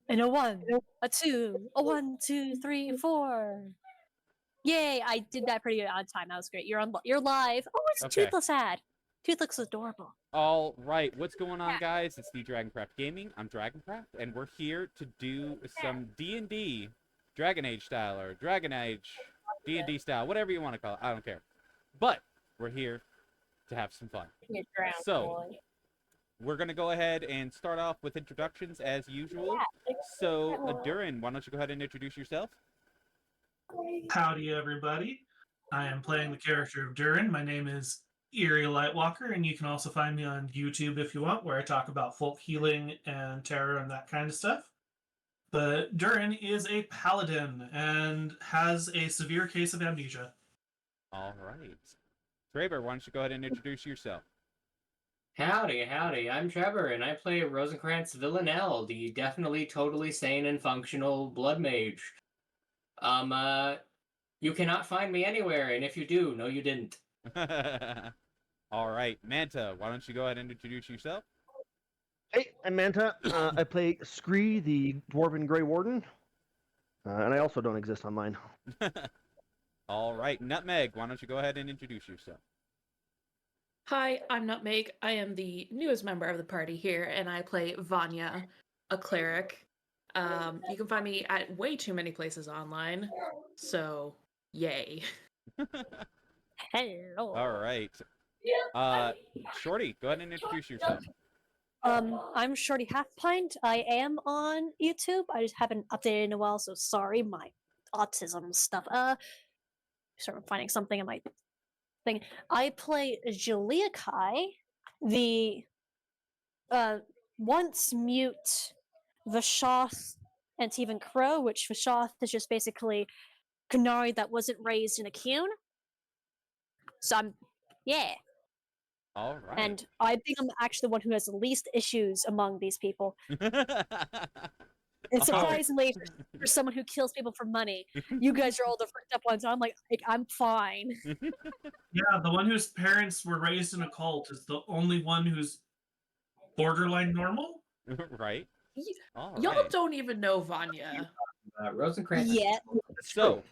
And a 1, a 2, a 1, 2, 3, 4. Yay! I did that pretty good on time. That was great. You're live. Oh, it's Okay. Toothless ad. Toothless looks adorable. All right, what's going on, guys? It's the Dragoncraft Gaming. I'm Dragoncraft, and we're here to do some D&D, Dragon Age style, or Dragon Age D&D style, whatever you want to call it. I don't care. But we're here to have some fun. So, we're going to go ahead and start off with introductions as usual. So, Durin, why don't you go ahead and introduce yourself? Howdy, everybody. I am playing the character of Durin. My name is Eerie Lightwalker, and you can also find me on YouTube if you want, where I talk about folk healing and terror and that kind of stuff. But Durin is a paladin and has a severe case of amnesia. All right. Traber, why don't you go ahead and introduce yourself? Howdy. I'm Trevor, and I play Rosencrantz Villanelle, the definitely totally sane and functional blood mage. You cannot find me anywhere, and if you do, no you didn't. All right, Manta, why don't you go ahead and introduce yourself? Hey, I'm Manta. I play Scree, the Dwarven Grey Warden, and I also don't exist online. All right, Nutmeg, why don't you go ahead and introduce yourself? Hi, I'm Nutmeg. I am the newest member of the party here, and I play Vana, a cleric. You can find me at way too many places online, so yay. Hello. All right. Shorty, go ahead and introduce yourself. I'm Shorty Half Pint. I am on YouTube. I just haven't updated in a while, so sorry. My autism stuff. Sort of finding something in my thing. I play Julia Kai, the once mute Vishoth and Teven Crow, which Vishoth is just basically Canary that wasn't raised in a Cune. So yeah. All right. And I think I'm actually the one who has the least issues among these people. And surprisingly, for someone who kills people for money, you guys are all the freaked up ones. I'm like, I'm fine. Yeah, the one whose parents were raised in a cult is the only one who's borderline normal. Right. Y'all don't even know Vanya. Rosencrantz. Yeah. So,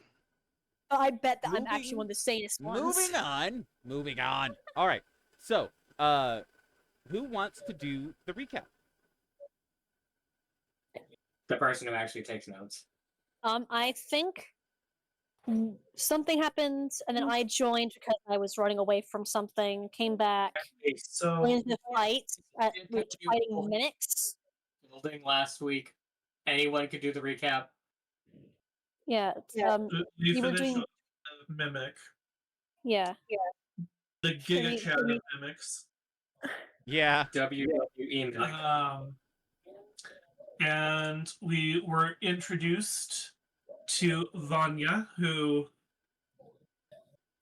I bet that I'm actually one of the sanest ones. Moving on. All right. So, who wants to do the recap? The person who actually takes notes. I think something happened, and then I joined because I was running away from something, came back, Okay, so went into the fight, we were fighting Minix. Building last week. Anyone could do the recap. Yeah, we you were finished doing- the Mimic, yeah. the Giga Chat of Mimics. Yeah. WWE. And we were introduced to Vanya, who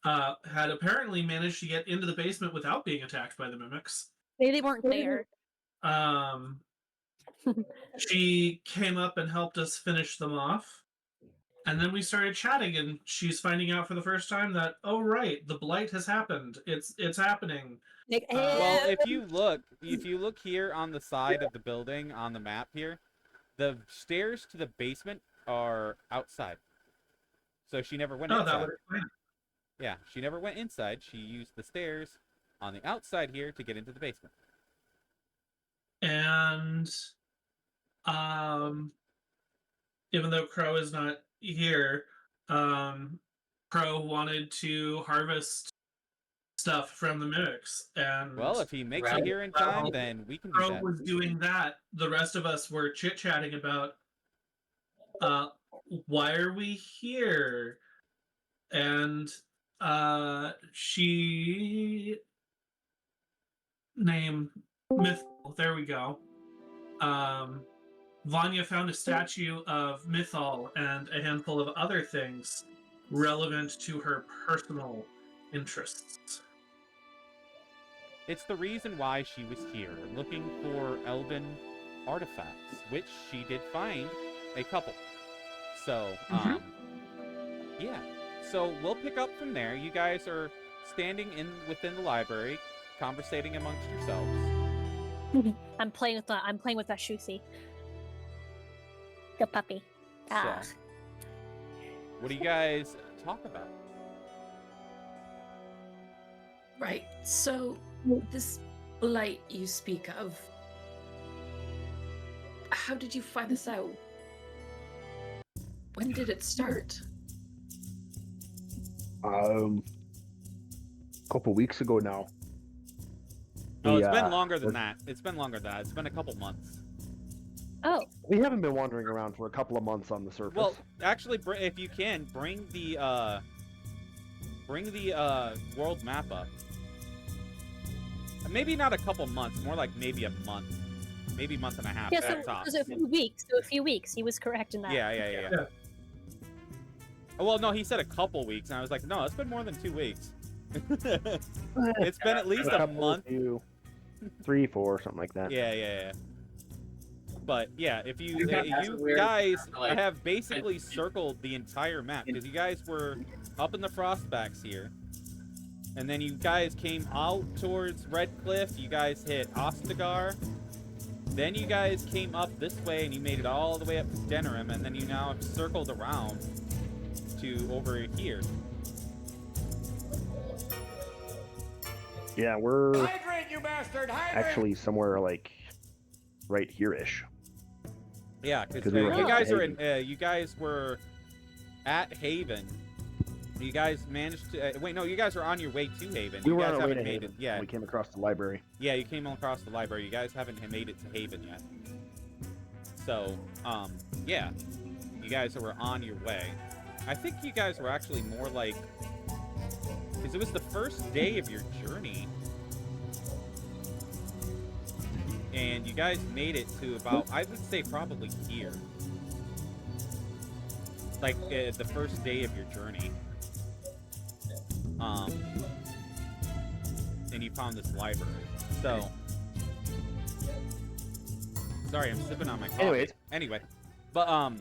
had apparently managed to get into the basement without being attacked by the mimics. They weren't there. She came up and helped us finish them off. And then we started chatting, and she's finding out for the first time that, oh right, the blight has happened. It's happening. Well, if you look here on the side of the building on the map here, the stairs to the basement are outside. So she never went inside. That would explain it. Yeah, she never went inside. She used the stairs on the outside here to get into the basement. And even though Crow is not here, Crow wanted to harvest stuff from the mimics, and well, if he makes it here in time, then we can do Crow that. was doing that. The rest of us were chit-chatting about why are we here, and she named Mythal. There we go. Vanya found a statue of Mythal and a handful of other things relevant to her personal interests. It's the reason why she was here, looking for Elven artifacts, which she did find a couple. So, yeah. So we'll pick up from there. You guys are standing within the library, conversating amongst yourselves. I'm playing with that Shuthi. The puppy. Ah. So, what do you guys talk about? Right. So, this blight you speak of, how did you find this out? When did it start? Couple weeks ago now. Oh, We, it's been uh, longer than that. It's been longer than that. It's been a couple months. Oh, We haven't been wandering around for a couple of months on the surface. Well, actually, if you can, bring the world map up. Maybe not a couple months, more like maybe a month. Maybe a month and a half yeah. at So it tops. was a few weeks. So a few weeks. He was correct in that. Yeah. Yeah. Oh, well, no, he said a couple weeks, and I was like, no, it's been more than 2 weeks. It's been at least a couple, month. 2, 3, 4, something like that. Yeah. But yeah, if you Yeah, that's you weird. guys Like, have basically circled the entire map because you guys were up in the Frostbacks here, and then you guys came out towards Red Cliff. You guys hit Ostagar. Then you guys came up this way and you made it all the way up to Denerim, and then you now have circled around to over here. Yeah, we're Hydrate, you bastard! Hydrate! actually somewhere like right here-ish. Yeah, because 'Cause we were you at guys are Haven. in. You guys were at Haven. You guys managed to. Wait, no, you guys are on your way to Haven. We You were guys on our way haven't to made Haven. it. Yeah, We came across the library. yeah, you came across the library. You guys haven't made it to Haven yet. So, yeah, you guys were on your way. I think you guys were actually more like, because it was the first day of your journey. And you guys made it to about, I would say probably here. Like, the first day of your journey. And you found this library. So, sorry, I'm sipping on my coffee. Anyways. Anyway, but,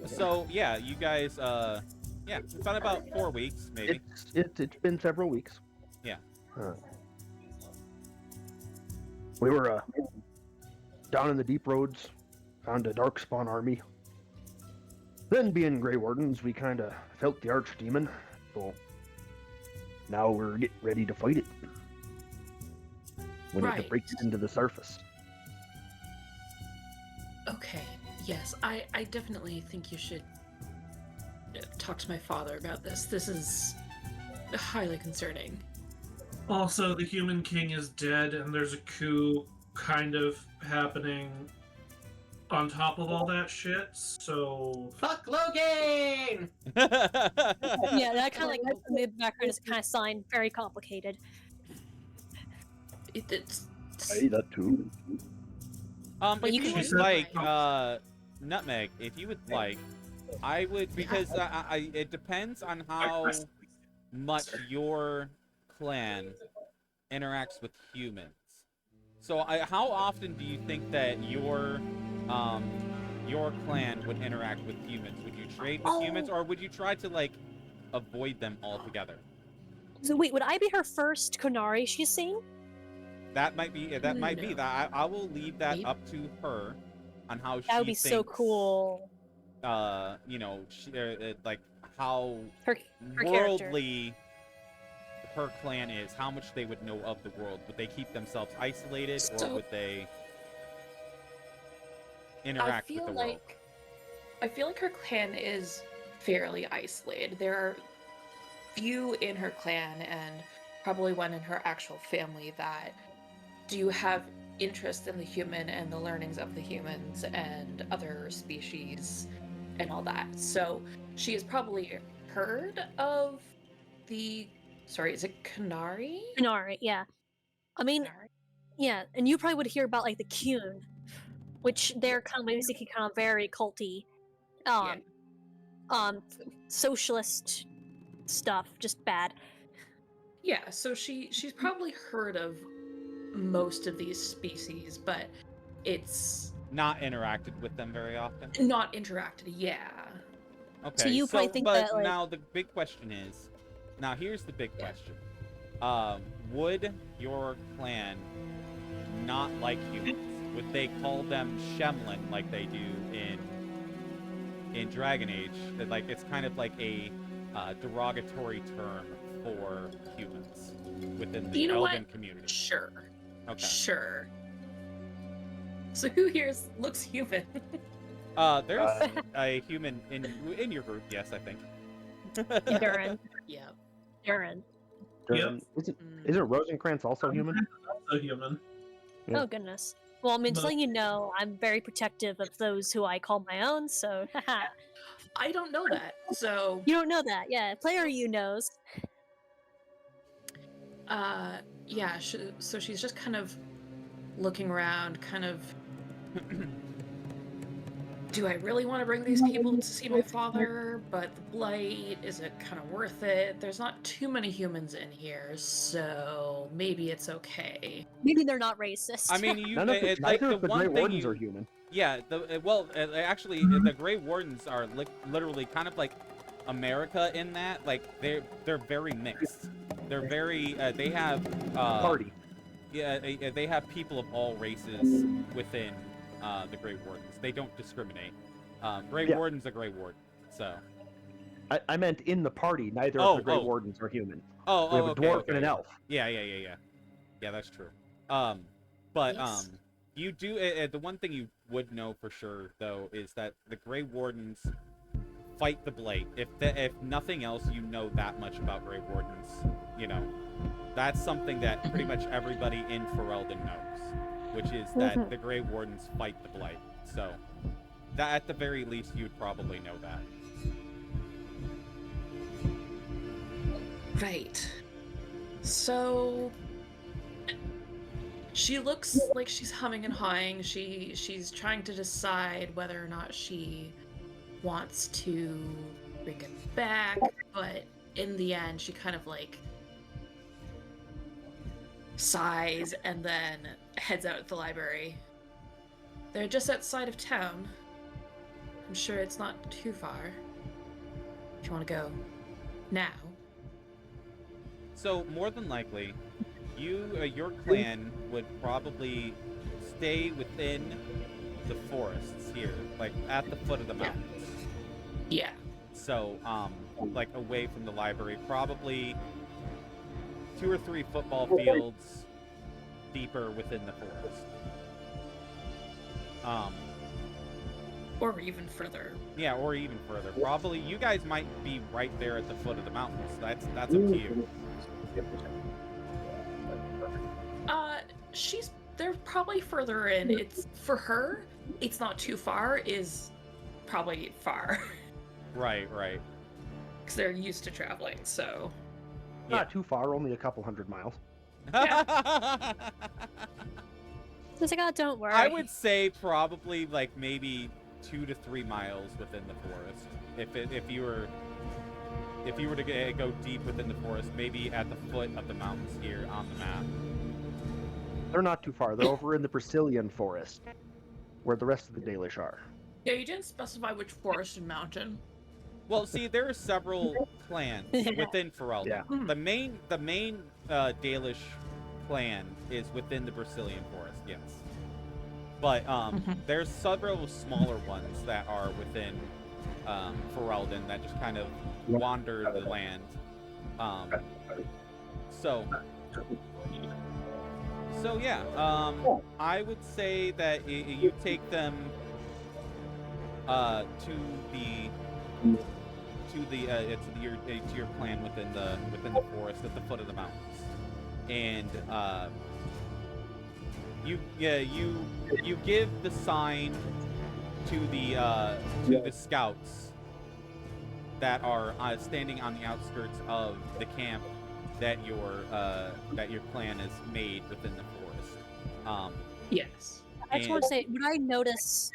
so, yeah, you guys, yeah, it's been about 4 weeks, maybe. It's been several weeks. Yeah. We were down in the deep roads, found a Darkspawn army. Then, being Grey Wardens, we kind of felt the archdemon. So now we're getting ready to fight it. We need to Right. break it into the surface. Okay, yes, I definitely think you should talk to my father about this. This is highly concerning. Also, the Human King is dead, and there's a coup kind of happening on top of all that shit. So Fuck Logan! Yeah, that kind of like the background is kind of signed very complicated. It's Hey, that too. Well, If you you can would just- like, Nutmeg, if you would like, I would, because it depends on how much your clan interacts with humans. So, how often do you think that your clan would interact with humans? Would you trade with humans, or would you try to, like, avoid them altogether? So wait, would I be her first Konari she's seen? That might be, No. that. I will leave that Maybe. up to her on how she That would be thinks, so cool. you know, like how Her character. worldly her clan is, how much they would know of the world. Would they keep themselves isolated, or So- would they interact with the world? I feel like her clan is fairly isolated. There are few in her clan and probably one in her actual family that do have interest in the human and the learnings of the humans and other species and all that. So she has probably heard of the, sorry, is it Kanari? Konari, yeah. I mean, Kanari? yeah, and you probably would hear about like the Kyun, which they're kind of basically kind of very culty, socialist stuff, just bad. Yeah, so she's probably heard of most of these species, but it's Not interacted with them very often. not interacted. Yeah. Okay. you probably think but that, like- now the big question is, now here's the big question. Would your clan not like humans? they call them Shemlin like they do in Dragon Age. Like it's kind of like a derogatory term for humans within the You know Elven what? community. Sure. Okay. Sure. So who here looks human? There's a human in your group, yes, I think. Durin. Yeah. Durin. Isn't Rosencrantz also human? Also human. Yeah. Oh goodness. Well, I mean, just But- letting you know, I'm very protective of those who I call my own. So, I don't know that. So, you don't know that, yeah? Player you knows. yeah. So she's just kind of looking around, kind of. Do I really want to bring these people to see my father? But the blight, is it kind of worth it? There's not too many humans in here, so maybe it's okay. Maybe they're not racist. I mean, you None of the, like neither the of the one Grey thing Wardens you, are human. yeah. Actually, the Grey Wardens are literally kind of like America in that, like they're very mixed. They're very they have Party. yeah, they have people of all races within the Grey Wardens. They don't discriminate. Grey Yeah. Warden's a Grey Warden, so. I meant in the party, neither of the Grey Wardens are human. Oh, We have a okay, dwarf okay. and an elf. Yeah. Yeah, that's true. But Yes. you do the one thing you would know for sure though is that the Grey Wardens fight the blight. If nothing else, you know that much about Grey Wardens. You know, that's something that pretty much everybody in Ferelden knows, which is that the Grey Wardens fight the blight. So, that at the very least, you'd probably know that. Right. So she looks like she's humming and hawing. She's trying to decide whether or not she wants to bring it back, but in the end she kind of like sighs and then heads out at the library. They're just outside of town. I'm sure it's not too far. If you want to go now. So more than likely, your clan would probably stay within the forests here, like at the foot of the mountains. Yeah. So, like away from the library, probably 2 or 3 football fields deeper within the forest. Or even further. Yeah, or even further. Probably you guys might be right there at the foot of the mountains. That's up to you. They're probably further in. It's for her, it's not too far, is probably far. Right. Because they're used to traveling, so. Not too far, only a couple hundred miles. Just like, oh, don't worry. I would say probably like maybe 2 to 3 miles within the forest. If you were to go deep within the forest, maybe at the foot of the mountains here on the map. They're not too far. They're over in the Brazilian forest, where the rest of the Dalish are. Yeah, you didn't specify which forest and mountain. Well, see, there are several clans within Ferelden. Yeah. The main Dalish clan is within the Brazilian forest, yes. But there's several smaller ones that are within Ferelden that just kind of wander the land. So yeah, I would say that you take them to your clan within the forest at the foot of the mountains, and you give the sign to the scouts that are standing on the outskirts of the camp that your clan has made within the forest. Yes. I just want to say, would I notice,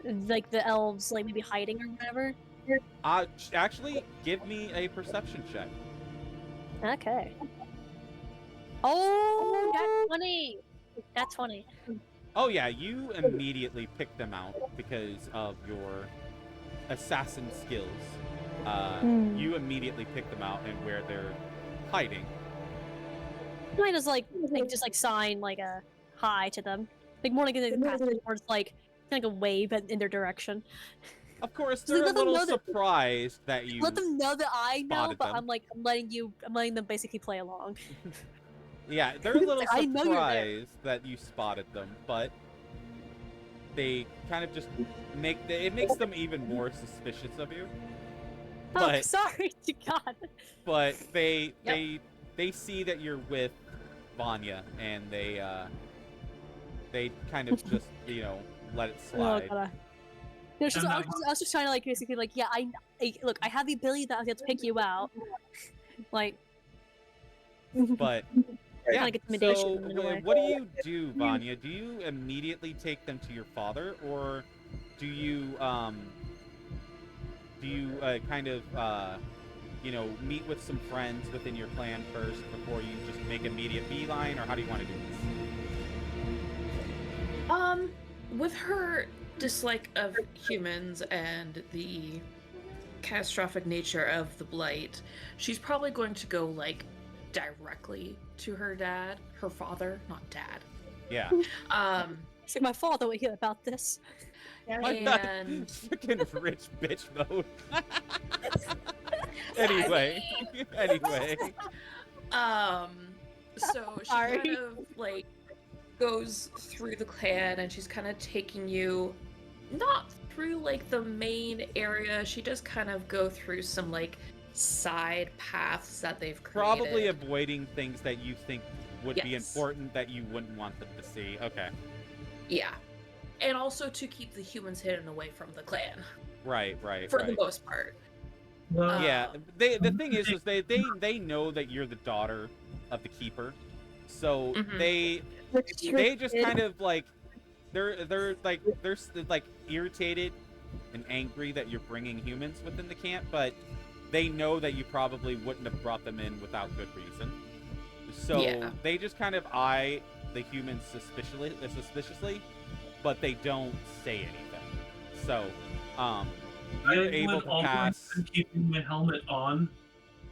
like, the elves, like, maybe hiding or whatever? Actually, give me a perception check. Okay. Oh, that's 20! That's 20. Oh yeah, you immediately pick them out because of your assassin skills. You immediately pick them out and where they're hiding. I just, like, sign, like, a hi to them. Like more like in the past, or it's like a wave in their direction. Of course, So they they're a let them little know that- surprised that you Let them know that I know, spotted but them. I'm letting them basically play along. Yeah, they're a little I know you're there. surprised that you spotted them, but they kind of just it makes them even more suspicious of you. Oh, But sorry to God. but they Yep. they see that you're with Vanya, and they kind of just let it slide. Oh God. No, it's just, And I was just trying to like basically like yeah look, I have the ability that I get to pick you out, like. But yeah, Like intimidation so in a way. what do you do, Vanya? Do you immediately take them to your father, or do you kind of meet with some friends within your clan first before you just make immediate beeline, or how do you want to do this? With her dislike of humans and the catastrophic nature of the blight, she's probably going to go like directly to her father, not dad. Yeah. It's like my father would hear about this. And Freaking rich bitch mode. Anyway. So she Sorry. kind of like goes through the clan, and she's kind of taking you not through like the main area. She does kind of go through some like side paths that they've created. Probably avoiding things that you think would be Yes. important that you wouldn't want them to see. Okay. Yeah. And also to keep the humans hidden away from the clan, Right. for the most part. Yeah, the thing is they know that you're the daughter of the keeper, so Mhm. they just kind of like they're irritated and angry that you're bringing humans within the camp, but they know that you probably wouldn't have brought them in without good reason. So Yeah. they just kind of eye the humans suspiciously, but they don't say anything. So you're able to pass. I'm keeping my helmet on,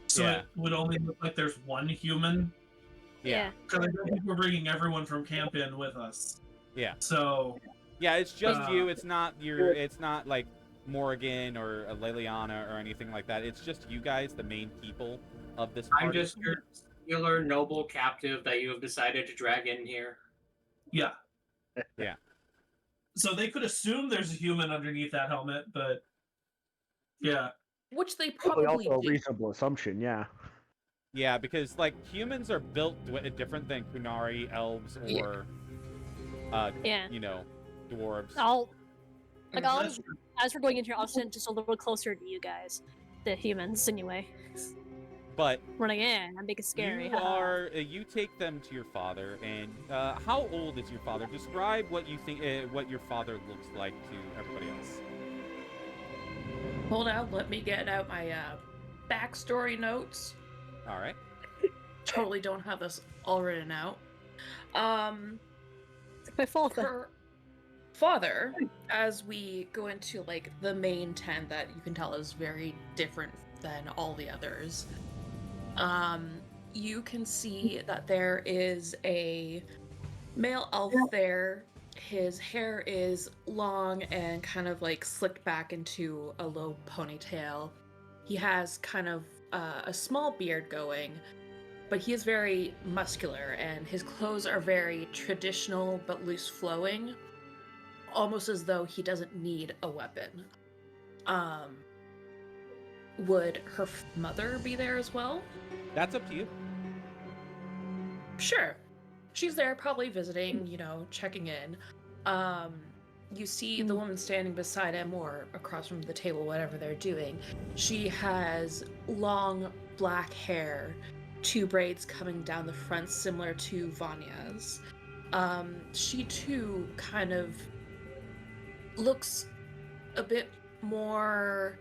so Yeah. it would only look like there's one human. Yeah. Because I think we're bringing everyone from camp in with us. Yeah. So Yeah, it's just you. Uh, It's not like Morrigan or Liliana or anything like that. It's just you guys, the main people of this party. I'm just your singular noble captive that you have decided to drag in here. yeah. Yeah. So they could assume there's a human underneath that helmet, but yeah. Which they Probably probably also a do. reasonable assumption, yeah. Yeah, because like humans are built different than Kunari, elves, Yeah. or Yeah. dwarves. That's true. As we're going in here, I'll stand just a little closer to you guys, the humans anyway. But Running in, I'm making scary. you take them to your father, and how old is your father? Describe what you think what your father looks like to everybody else. Hold on, let me get out my backstory notes. All right. Totally don't have this all written out. My father. Her father, as we go into like the main tent that you can tell is very different than all the others, you can see that there is a male elf there. His hair is long and kind of like slicked back into a low ponytail. He has kind of a small beard going, but he is very muscular, and his clothes are very traditional but loose flowing, almost as though he doesn't need a weapon. Would her mother be there as well? That's up to you. Sure. She's there probably visiting, checking in. You see the woman standing beside him or across from the table, whatever they're doing. She has long black hair, 2 braids coming down the front similar to Vanya's. She too kind of looks a bit more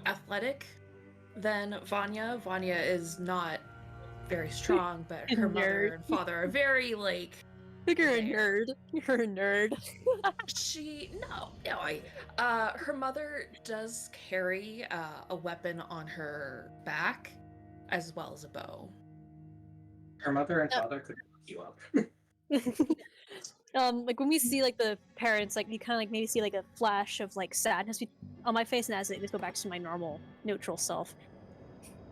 athletic than Vanya. Vanya is not very strong, but her mother and father are very like. You're a nerd. You're a nerd. Her mother does carry a weapon on her back, as well as a bow. Her mother and father could hook you up. Like when we see like the parents, like you kind of like maybe see like a flash of like sadness on my face, and as it just go back to my normal neutral self.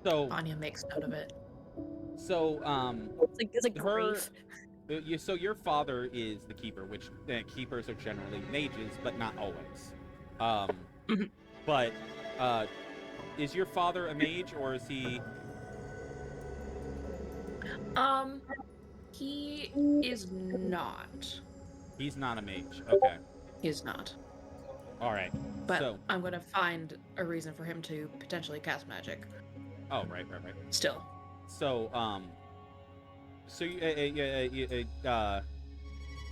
So, Vanya makes note of it. It's like her, grief. so your father is the keeper, which keepers are generally mages, but not always. Mhm. But is your father a mage, or is he? He is not. He's not a mage. Okay. He's not. All right. But So, I'm gonna find a reason for him to potentially cast magic. oh, right. Still. So,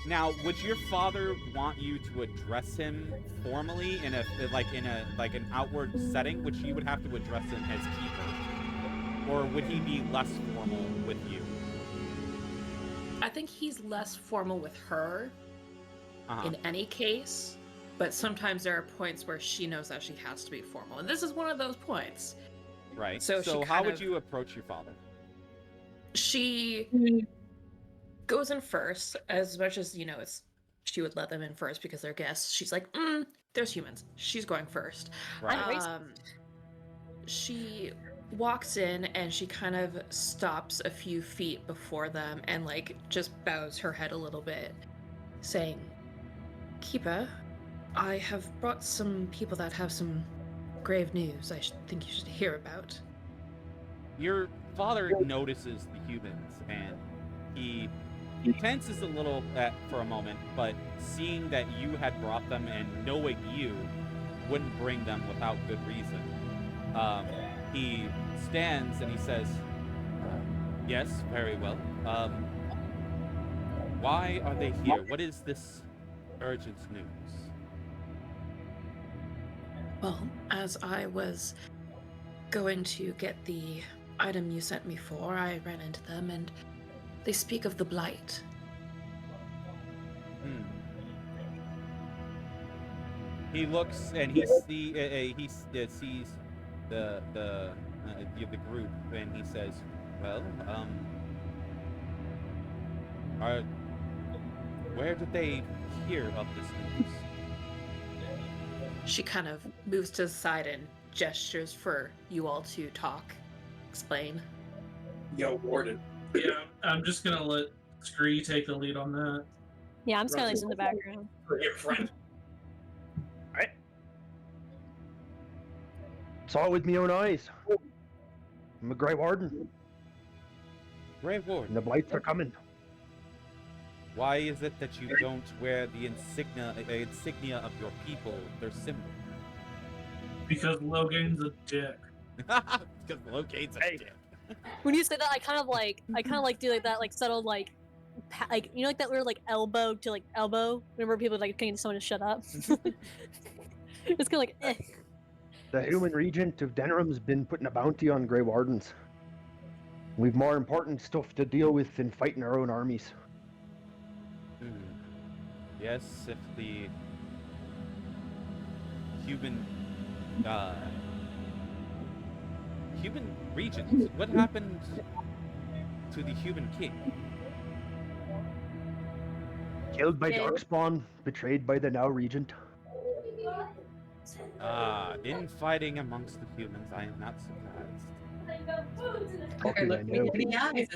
now, would your father want you to address him formally in an outward setting, which you would have to address him as keeper, or would he be less formal with you? I think he's less formal with her in any case, but sometimes there are points where she knows that she has to be formal, and this is one of those points. Right. So how would you approach your father? She goes in first, as much as she would let them in first because they're guests. She's like, there's humans. She's going first. Right. She walks in and she kind of stops a few feet before them and like just bows her head a little bit, saying, "Keeper, I have brought some people that have some grave news I think you should hear about." Your father notices the humans, and he tenses a little for a moment, but seeing that you had brought them and knowing you wouldn't bring them without good reason, he stands and he says, "Yes, very well. Why are they here? What is this urgent news?" Well, as I was going to get the item you sent me for, I ran into them and they speak of the blight. He looks and he sees the group, and he says, "Well, where did they hear of this news?" She kind of moves to the side and gestures for you all to talk, explain. Yo, Warden. Yeah, I'm just gonna let Scree take the lead on that. Yeah, I'm just kind of in the background. For your friend. Saw it with my own eyes. I'm a Grey Warden, Grey and Warden, the Blights are coming. why is it that you don't wear the insignia of your people, their symbol? Because Logan's a dick. Because Locate's a dick. When you say that, I kind of like do like that like subtle like like like that weird like elbow to like elbow. Remember people like getting someone to shut up. It's kind of like eh. The human regent of Denram's been putting a bounty on Grey Wardens. We've more important stuff to deal with than fighting our own armies. Yes, if the human regent, what happened to the human king? Killed by Darkspawn, betrayed by the now regent. Infighting amongst the humans, I am not surprised. Okay, Look I me know. in the eyes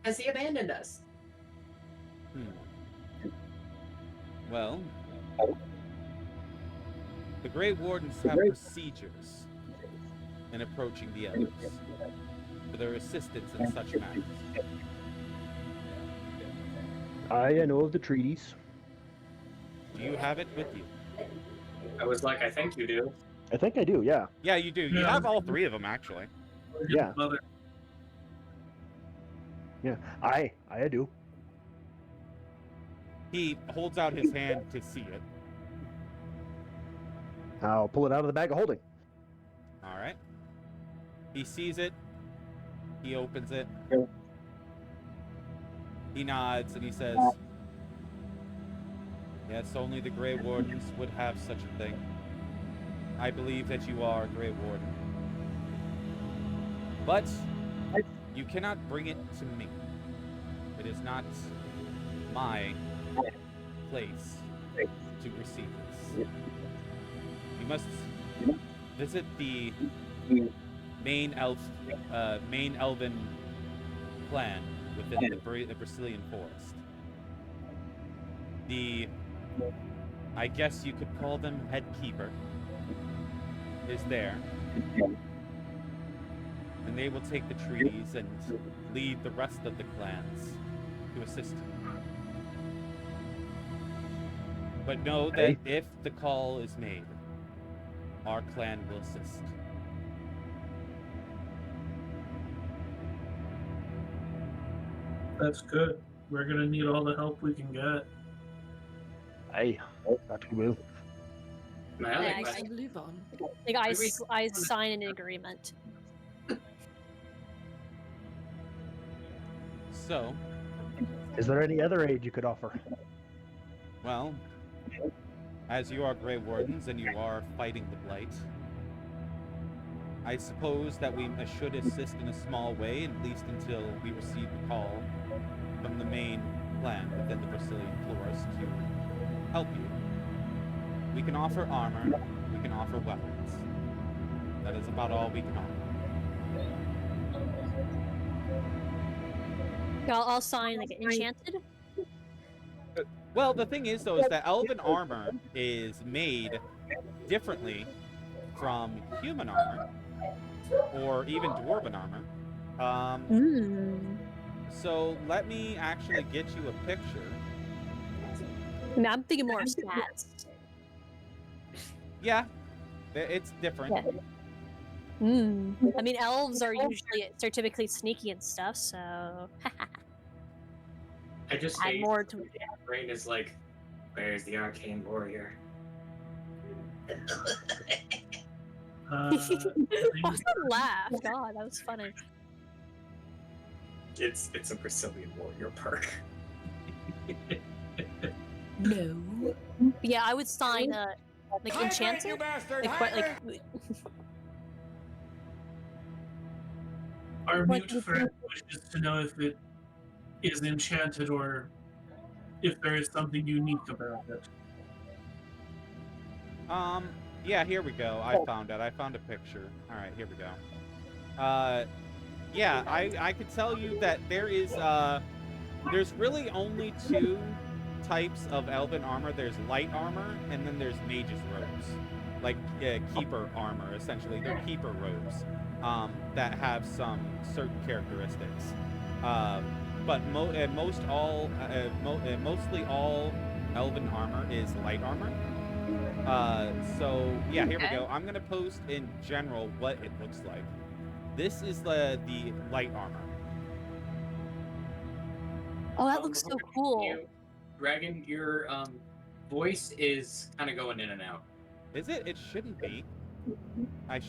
as he abandoned us. Well, the Grey Wardens have procedures in approaching the Elves for their assistance in such matters. I know of the treaties. Do you have it with you? I was like, I think you do. I think I do, yeah. Yeah, you do. You Yeah. have all three of them, actually. Yeah. Mother. Yeah, I do. He holds out his hand to see it. I'll pull it out of the bag of holding. All right. He sees it. He opens it. He nods and he says, "Yes, only the Grey Wardens would have such a thing. I believe that you are a Grey Warden. But you cannot bring it to me. It is not my place to receive this. You must visit the main elven clan within the Brazilian forest. I guess you could call them head keeper, is there. And they will take the treaties and lead the rest of the clans to assist you. But know that if the call is made, our clan will assist. That's good. We're gonna need all the help we can get. Aye, that we will. My other Yeah, question. Live on. Like I sign an agreement. So, Is there any other aid you could offer? well, as you are Grey Wardens and you are fighting the Blight, I suppose that we should assist in a small way, at least until we receive the call from the main clan within the Brazilian forest to help you. We can offer armor, we can offer weapons. That is about all we can offer. I'll sign like enchanted. Well, the thing is, though, is that elven armor is made differently from human armor, or even dwarven armor. So let me actually get you a picture. I mean, I'm thinking more of stats. Yeah, it's different. Yeah. I mean, elves are typically sneaky and stuff, so I just add hate more to. my brain is like, where's the arcane warrior? Why that laugh? God, that was funny. It's a Brazilian warrior perk. No. Yeah, I would sign like enchanted, like Our What mute do you friend wishes to know if it is enchanted or if there is something unique about it. Yeah, here we go. I found it. I found a picture. All right, here we go. Yeah, I could tell you that there's really only two types of elven armor. There's light armor, and then there's mage's robes. Like, keeper armor, essentially. They're keeper robes, that have some certain characteristics. But mostly all elven armor is light armor. So yeah, here we go. I'm gonna post in general what it looks like. This is the light armor. oh, that looks so cool. Dragon, your voice is kind of going in and out. Is it? It shouldn't be.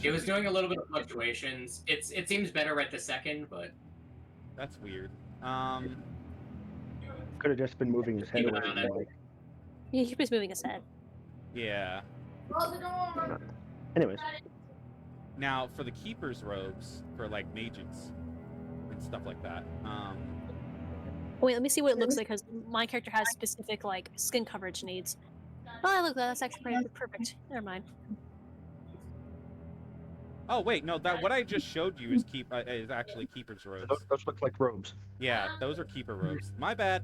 It was doing a little bit of fluctuations. It seems better right this second, but That's weird. Could have just been moving his head. Keep an away eye on from the it. mic. Yeah, he was moving his head. Yeah. Anyways, Now for the keeper's robes, for like mages and stuff like that. Wait, let me see what it looks like because my character has specific like skin coverage needs. Oh, look, that's actually pretty perfect. Never mind. Oh wait, no, that what I just showed you is actually keeper's robes. those look like robes. Yeah, those are keeper robes. My bad.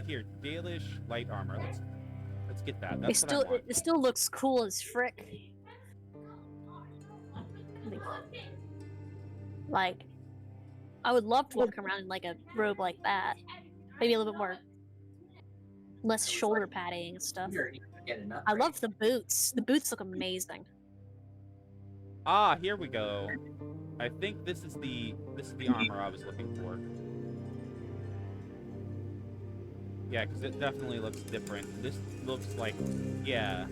Here, Dalish light armor. Let's get that. That's what I want. It still looks cool as frick. Like, I would love to walk around in like a robe like that. Maybe a little bit more, less shoulder padding and stuff. I love the boots. The boots look amazing. Ah, here we go. I think this is the armor I was looking for. Yeah, because it definitely looks different. This looks like, yeah.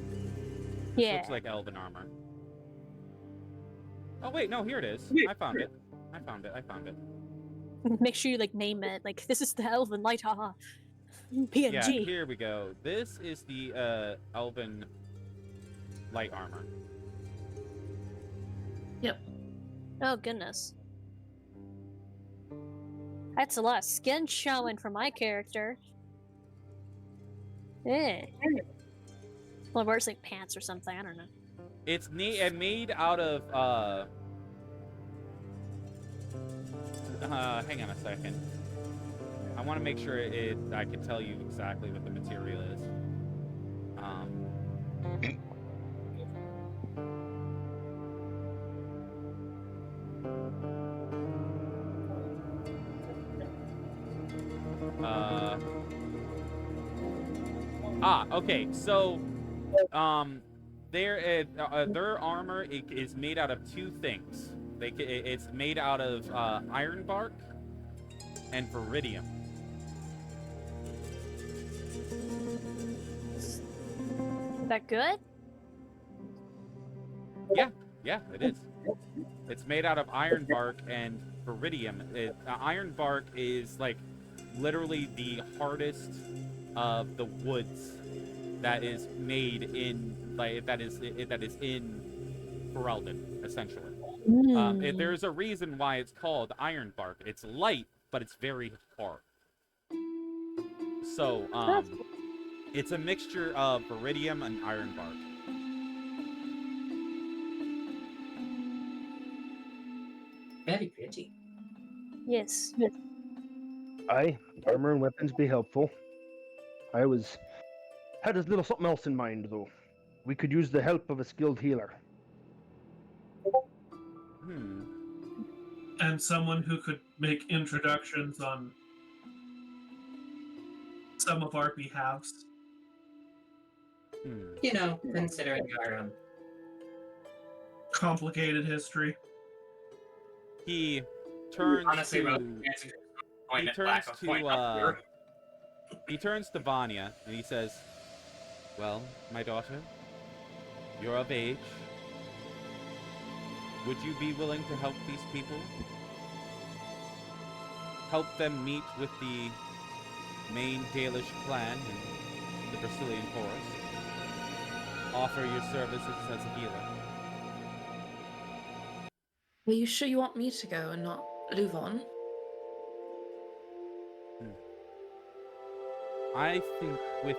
Yeah. Looks like elven armor. Oh wait, no, here it is. I found it. I found it. Make sure you like name it. Like this is the Elven light, haha. PNG. Yeah, here we go. This is the elven light armor. Yep. Oh goodness. That's a lot of skin showing for my character. Yeah. Well, it wears like pants or something. I don't know. It's made out of hang on a second. I want to make sure I can tell you exactly what the material is. Okay. So, their armor is made out of two things. It's made out of iron bark and viridium. Is that good? Yeah, it is. It's made out of iron bark and viridium. Iron bark is like literally the hardest of the woods that is made in that is in Ferelden, essentially. There's a reason why it's called iron bark. It's light, but it's very hard. So it's a mixture of viridium and iron bark. Very pretty. Yes. Aye, armor and weapons be helpful. I had a little something else in mind, though. We could use the help of a skilled healer. And someone who could make introductions on some of our behalves. You know, considering our Complicated history. He turns honestly, to he turns to Vanya and he says, "Well, my daughter, you're of age. Would you be willing to help these people? Help them meet with the main Dalish clan in the Brazilian forest? Offer your services as a healer." Are you sure you want me to go and not Luvon? I think with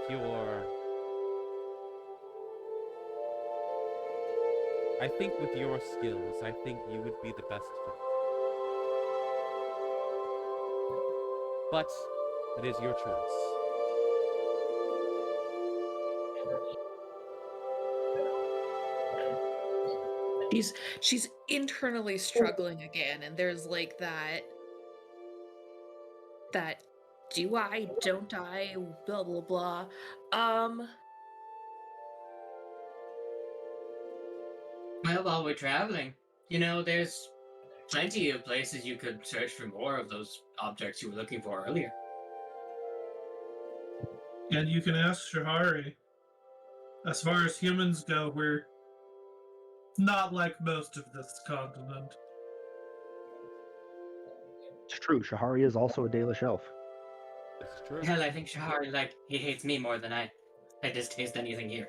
your skills, I think you would be the best fit. But it is your choice. She's internally struggling again, and there's like that do I, don't I, blah blah blah. Well, while we're traveling, you know, there's plenty of places you could search for more of those objects you were looking for earlier. And you can ask Shahari. As far as humans go, we're not like most of this continent. It's true, Shahari is also a Dalish elf. That's true. Hell, I think Shahari, like, he hates me more than I distaste anything here.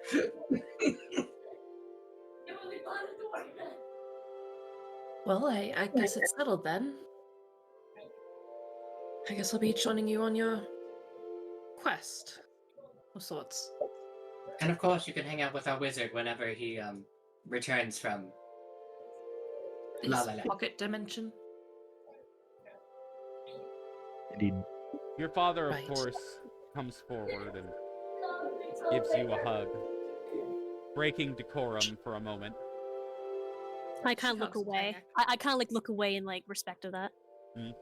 Well, I guess it's settled then. I guess I'll be joining you on your quest of sorts. And of course, you can hang out with our wizard whenever he returns from La His La La. pocket dimension. Indeed. Your father, of Right. course, comes forward and gives you a hug, breaking decorum for a moment. I kind of look Hugs away. back. I kind of like look away in like respect of that. Mm.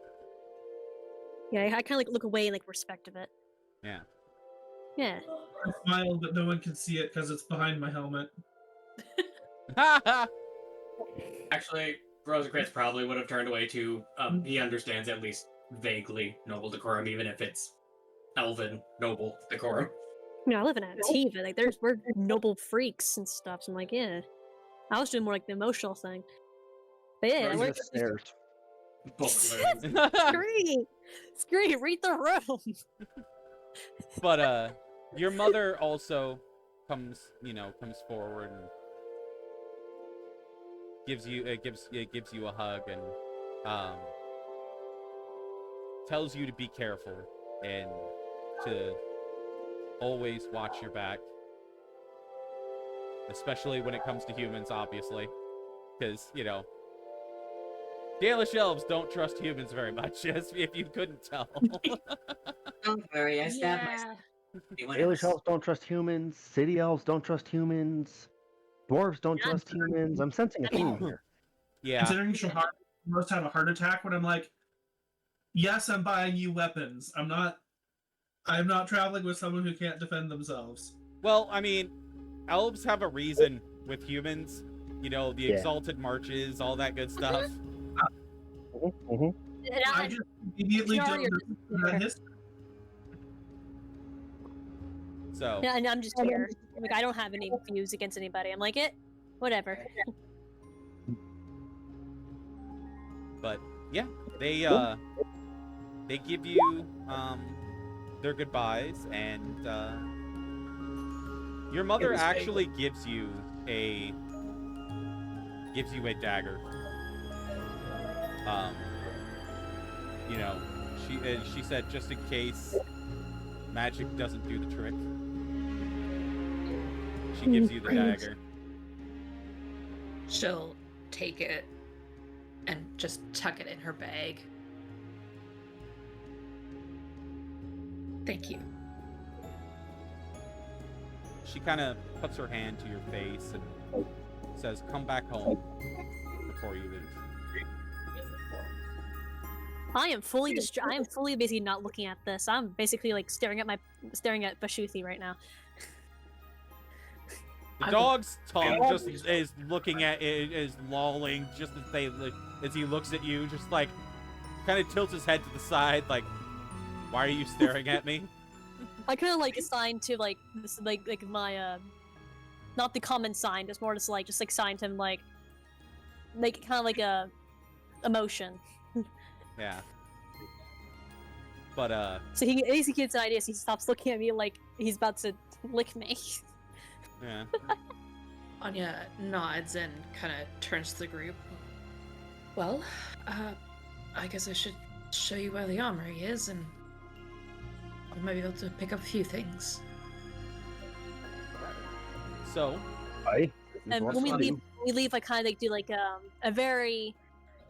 Yeah, I kind of like look away in like respect of it. Yeah. Yeah. I smile, but no one can see it because it's behind my helmet. Actually, Rosencrantz probably would have turned away too. He understands at least vaguely noble decorum, even if it's elven noble decorum. You know, I live in Antiva. Like, we're noble freaks and stuff. So I'm like, yeah. I was doing more like the emotional thing. But yeah, Right. we're The stairs. scream. Scream. Read the room. But your mother also comes forward and gives you a hug and tells you to be careful and to always watch your back. Especially when it comes to humans, obviously. Because, you know, Dalish elves don't trust humans very much, as if you couldn't tell. Don't worry, I stabbed Yeah. myself. Anyone Dalish else? elves don't trust humans. City elves don't trust humans. Dwarves don't Yeah. trust humans. I'm sensing a theme here. Yeah. Considering Shahar must have a heart attack when I'm like, yes, I'm buying you weapons. I'm not traveling with someone who can't defend themselves. Well, I mean, elves have a reason with humans. You know, the Yeah. exalted marches, all that good stuff. Mm-hmm. And I just immediately Sorry, don't you're- know that history. So, yeah, and I'm just here. Like, I don't have any views against anybody. I'm like, whatever. but yeah, they give you their goodbyes, and your mother was actually gives you a dagger. You know, she said just in case magic doesn't do the trick, she gives you the dagger. She'll take it and just tuck it in her bag. Thank you. She kind of puts her hand to your face and says, "Come back home before you leave." I am fully I am fully busy not looking at this. I'm basically like staring at Bashuthi right now. The dog's tongue just is looking at it, is lolling just as he looks at you, just like kind of tilts his head to the side, like, "Why are you staring at me?" I kind of like assign to like this like my not the common sign, just more just like sign to him like kind of like a emotion. Yeah. But So he gets an idea, so he stops looking at me like he's about to lick me. yeah. Anya nods and kind of turns to the group. Well, I guess I should show you where the armory is, and I might be able to pick up a few things. So, Aye. And when we leave, I kind of like do like a very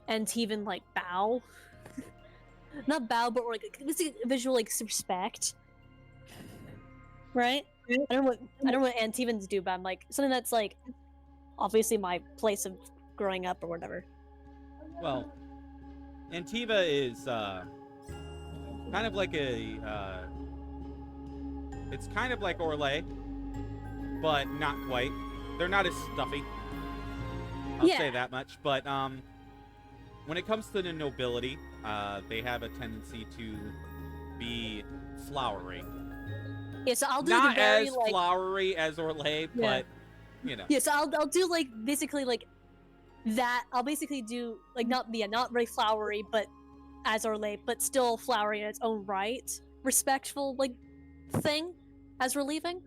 Antivan like bow, not bow, but like a visual like respect, right? I don't know what Antivans do, but I'm like something that's like obviously my place of growing up or whatever. well, Antiva is kind of like it's kind of like Orlais, but not quite. They're not as stuffy. I'll say Yeah. that much. But when it comes to the nobility, they have a tendency to be flowery. Yeah, so I'll do Not like a very as like flowery as Orlais, Yeah. but you know. yeah, so I'll do like basically like that. I'll basically do like not very flowery, but as Orlais, but still flowery in its own right, respectful like thing as we're leaving.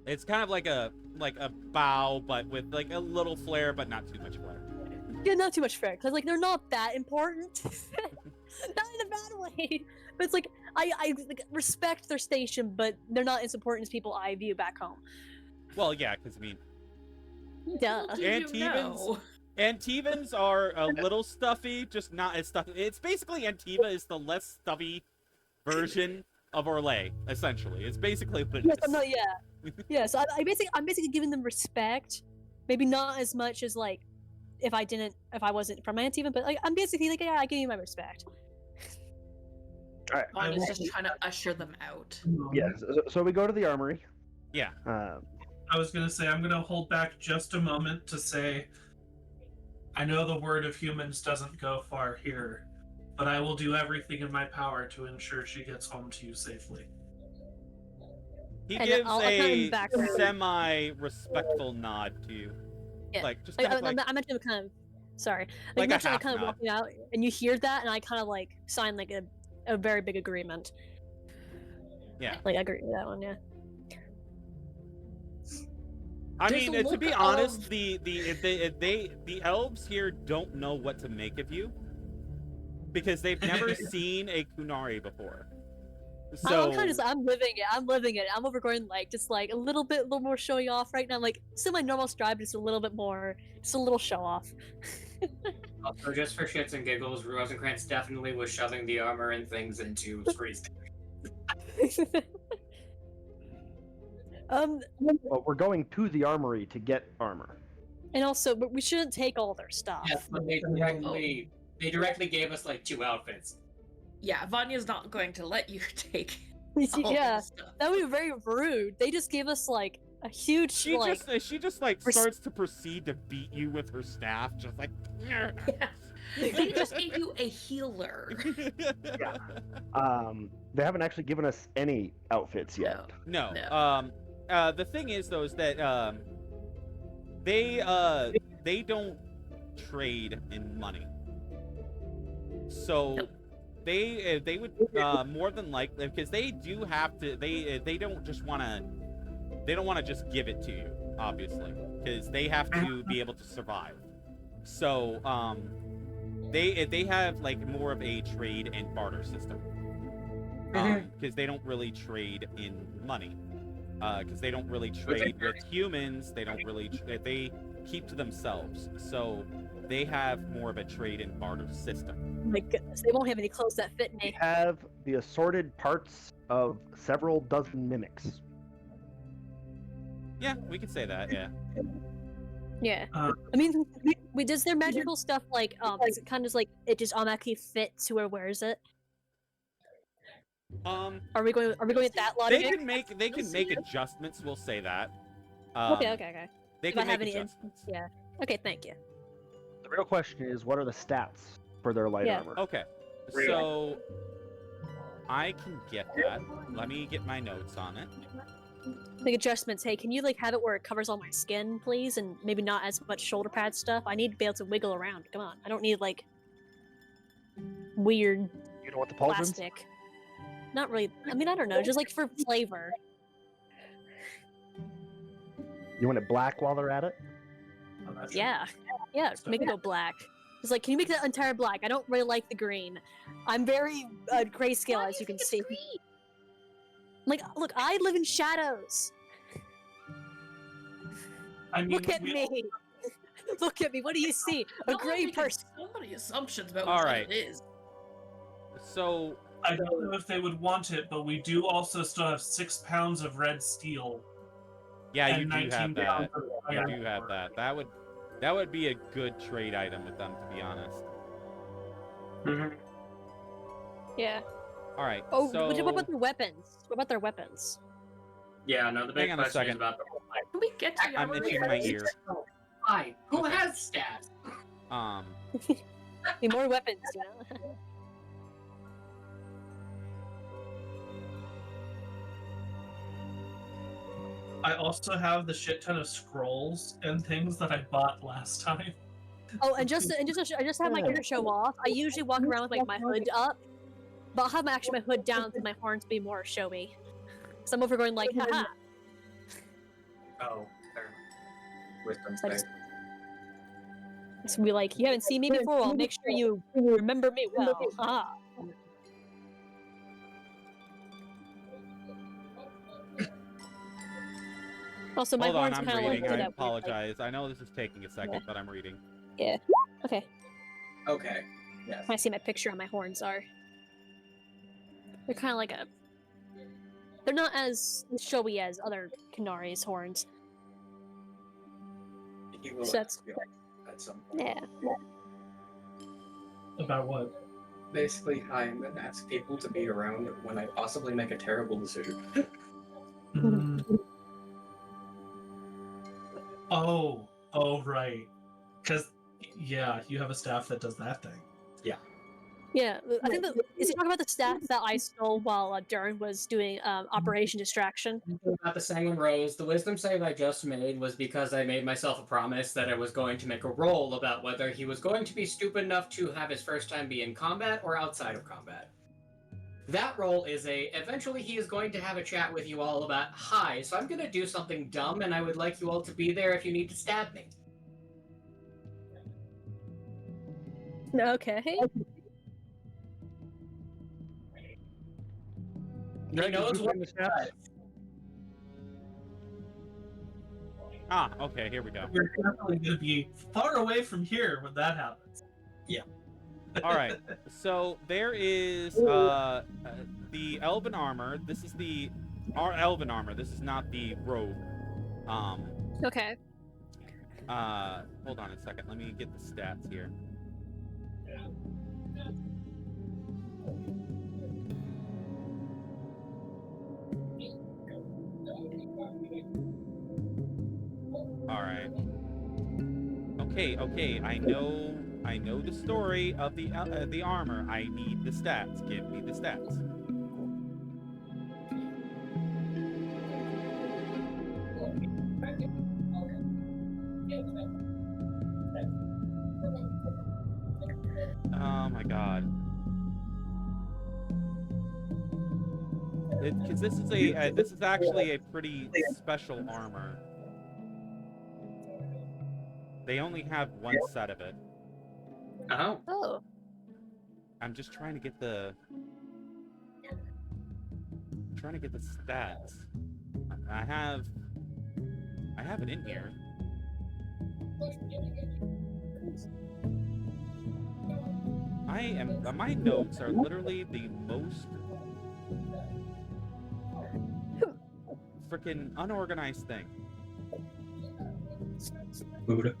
It's kind of like a bow, but with like a little flair, but not too much flair. Yeah, not too much fair, because like they're not that important. Not in a bad way. But it's like I like, respect their station, but they're not as important as people I view back home. Well, yeah, because I mean, Duh. Did you Antivans- know? Antivans are a little stuffy, just not as stuffy. It's basically Antiva is the less stuffy version of Orlais, essentially. It's basically what it Yes, is. no, yeah. Yeah, so I'm basically giving them respect. Maybe not as much as like if I wasn't from Antiva, but like I'm basically like, yeah, I give you my respect. All right. I Anya's will- just trying to usher them out. Yeah. So we go to the armory. Yeah. I was going to say, I'm going to hold back just a moment to say, I know the word of humans doesn't go far here, but I will do everything in my power to ensure she gets home to you safely. He And gives I'll cut him a back. semi-respectful nod to you. Yeah. Like, just Like, kind of like, I meant to kind of, sorry. Like a Like, half kind of nod. walking out, and you hear that, and I kind of like sign like a very big agreement. yeah. Like I agree with that one, yeah. I There's mean, a to be look honest, of- the elves here don't know what to make of you because they've never seen a Kunari before. So I'm living it. I'm living it. I'm over going like just like a little more showing off right now. Like still my normal stride, but just a little bit more, just a little show off. Also, just for shits and giggles, Rosencrantz definitely was shoving the armor and things into Scree's. Well, we're going to the armory to get armor. And also, but we shouldn't take all their stuff. Yes, but they directly gave us like 2 outfits. Yeah, Vanya's not going to let you take all Yeah, this stuff. that would be very rude. They just gave us like a huge she just like res- starts to proceed to beat you with her staff, just like. Yeah. They just gave you a healer. They haven't actually given us any outfits yet. No. No. The thing is though is that they don't trade in money. So Nope. they would more than likely, because they do have to, they don't want to just give it to you, obviously, because they have to be able to survive. So they have like more of a trade and barter system, because they don't really trade in money, because they don't really trade with humans. They don't really they keep to themselves. So they have more of a trade and barter system. My goodness, they won't have any clothes that fit We me. have the assorted parts of several dozen mimics. Yeah, we could say that. Yeah. Yeah, Uh, I mean, does their magical stuff like is it kind of like it just automatically fits whoever wears it? Are we going with that logic? They can make adjustments. We'll say that. Okay. They If can I have make any adjustments. Yeah. Okay, thank you. The real question is, what are the stats for their light Yeah. armor? Okay, so I can get that. Let me get my notes on it. Make adjustments. Hey, can you like have it where it covers all my skin, please, and maybe not as much shoulder pad stuff? I need to be able to wiggle around. Come on, I don't need like weird You know what the pauldrons? plastic. Not really. I mean, I don't know. Just like for flavor. You want it black while they're at it? oh, that's- Yeah. Yeah. Make it go black. It's like, can you make that entire black? I don't really like the green. I'm very grayscale, as you can see. Like, look, I live in shadows. I mean, Look at we- me. Look at me. What do you see? A Y'all are gray making person. So many assumptions about All what right. it is. So I don't know if they would want it, but we do also still have 6 pounds of red steel. yeah, you and do 19 have that. pounds of You iron do have ore. that. That would be a good trade item with them, to be honest. Yeah. All right. Oh, so what about their weapons? What about their weapons? Yeah, no, the big Hang on a question is second. about the whole life. Can we get to the I'm armory itching my first? ear. Why? Who Okay. has stats? Need more weapons, you know? I also have the shit ton of scrolls and things that I bought last time. Oh, and I just have my gear show off. I usually walk around with like my hood up, but I'll have my hood down for my horns to be more showy. So I'm over going like, haha. Oh, fair. Wisdom So I save. just- It's gonna be like, you haven't seen me before. Well, make sure you remember me well. Haha. Also, my Hold on, horns I'm kind of like reading. do I that weird, like- apologize. I know this is taking a second, but I'm reading. Okay, Okay. Yes. I see my picture on my horns are. They're kind of like a. They're not as showy as other Canari's horns. You will So that's- at some point. Yeah. About what? Basically, I'm gonna ask people to be around when I possibly make a terrible decision. Oh, right. Because, yeah, you have a staff that does that thing. Yeah, I think that is he talking about the stats that I stole while Durin was doing Operation Distraction? About the Sanguine Rose, the wisdom save I just made was because I made myself a promise that I was going to make a roll about whether he was going to be stupid enough to have his first time be in combat or outside of combat. That roll is eventually he is going to have a chat with you all about, hi, so I'm going to do something dumb and I would like you all to be there if you need to stab me. Okay. He Greg, did knows you what find the he stats? does. Ah, okay, here we go. We're definitely going to be far away from here when that happens. All right, so there is the Elven armor. This is our Elven armor. This is not the robe. Okay. Hold on a second. Let me get the stats here. All right. Okay. I know the story of the armor. I need the stats. Give me the stats. Oh my god. Because this is actually a pretty special armor. They only have one set of it. Oh. Oh. I'm just trying to get the stats. I have it in here. My notes are literally the most freaking unorganized thing. Buddha.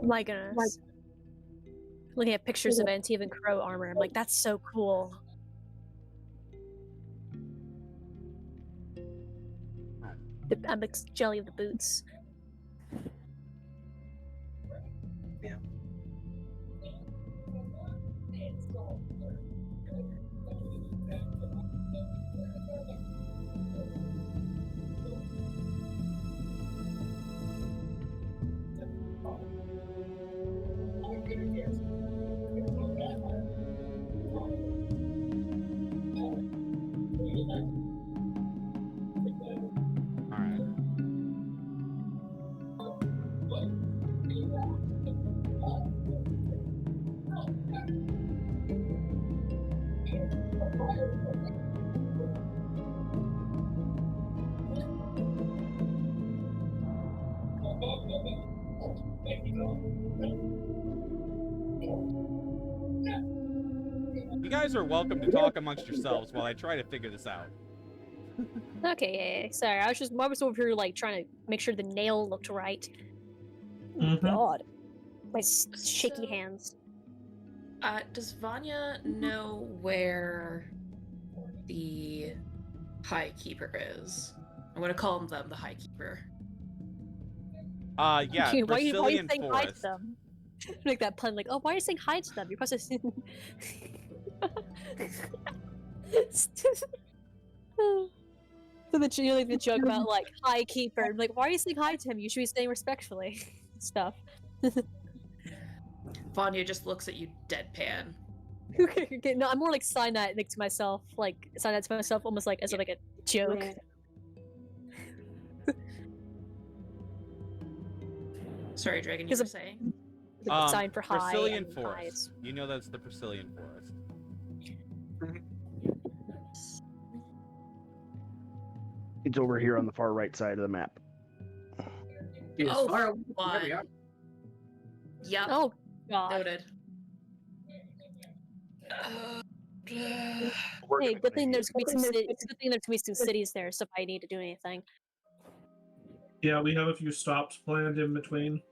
My goodness. Looking at pictures of Antivan Crow armor, I'm like, that's so cool. I'm jelly of the boots. Alright. You guys are welcome to talk amongst yourselves while I try to figure this out. Okay, yeah. Sorry, I was over here like trying to make sure the nail looked right. Mhm. God, my shaky hands. Does Vanya know where the High Keeper is? I'm gonna call them the High Keeper. Yeah, why are you Brazilian saying hi to Forest. them? Like that pun, like, oh, why are you saying hi to them? You're supposed to. So the joke about like hi keeper, like why are you saying hi to him? You should be saying respectfully, stuff. Vanya just looks at you deadpan. Okay, no, I'm more like sign that like to myself, almost like as like a joke. Sorry, Dragon, you 'Cause were of- saying? Like a sign for hi. Brazilian and Forest. highs. You know that's the Brazilian Forest. It's over here on the far right side of the map. It's Oh, far away from where we are. Yep. Oh god. Noted. Hey, good thing there's gonna be some it's a good thing there's gonna be some cities there, so if I need to do anything. Yeah, we have a few stops planned in between.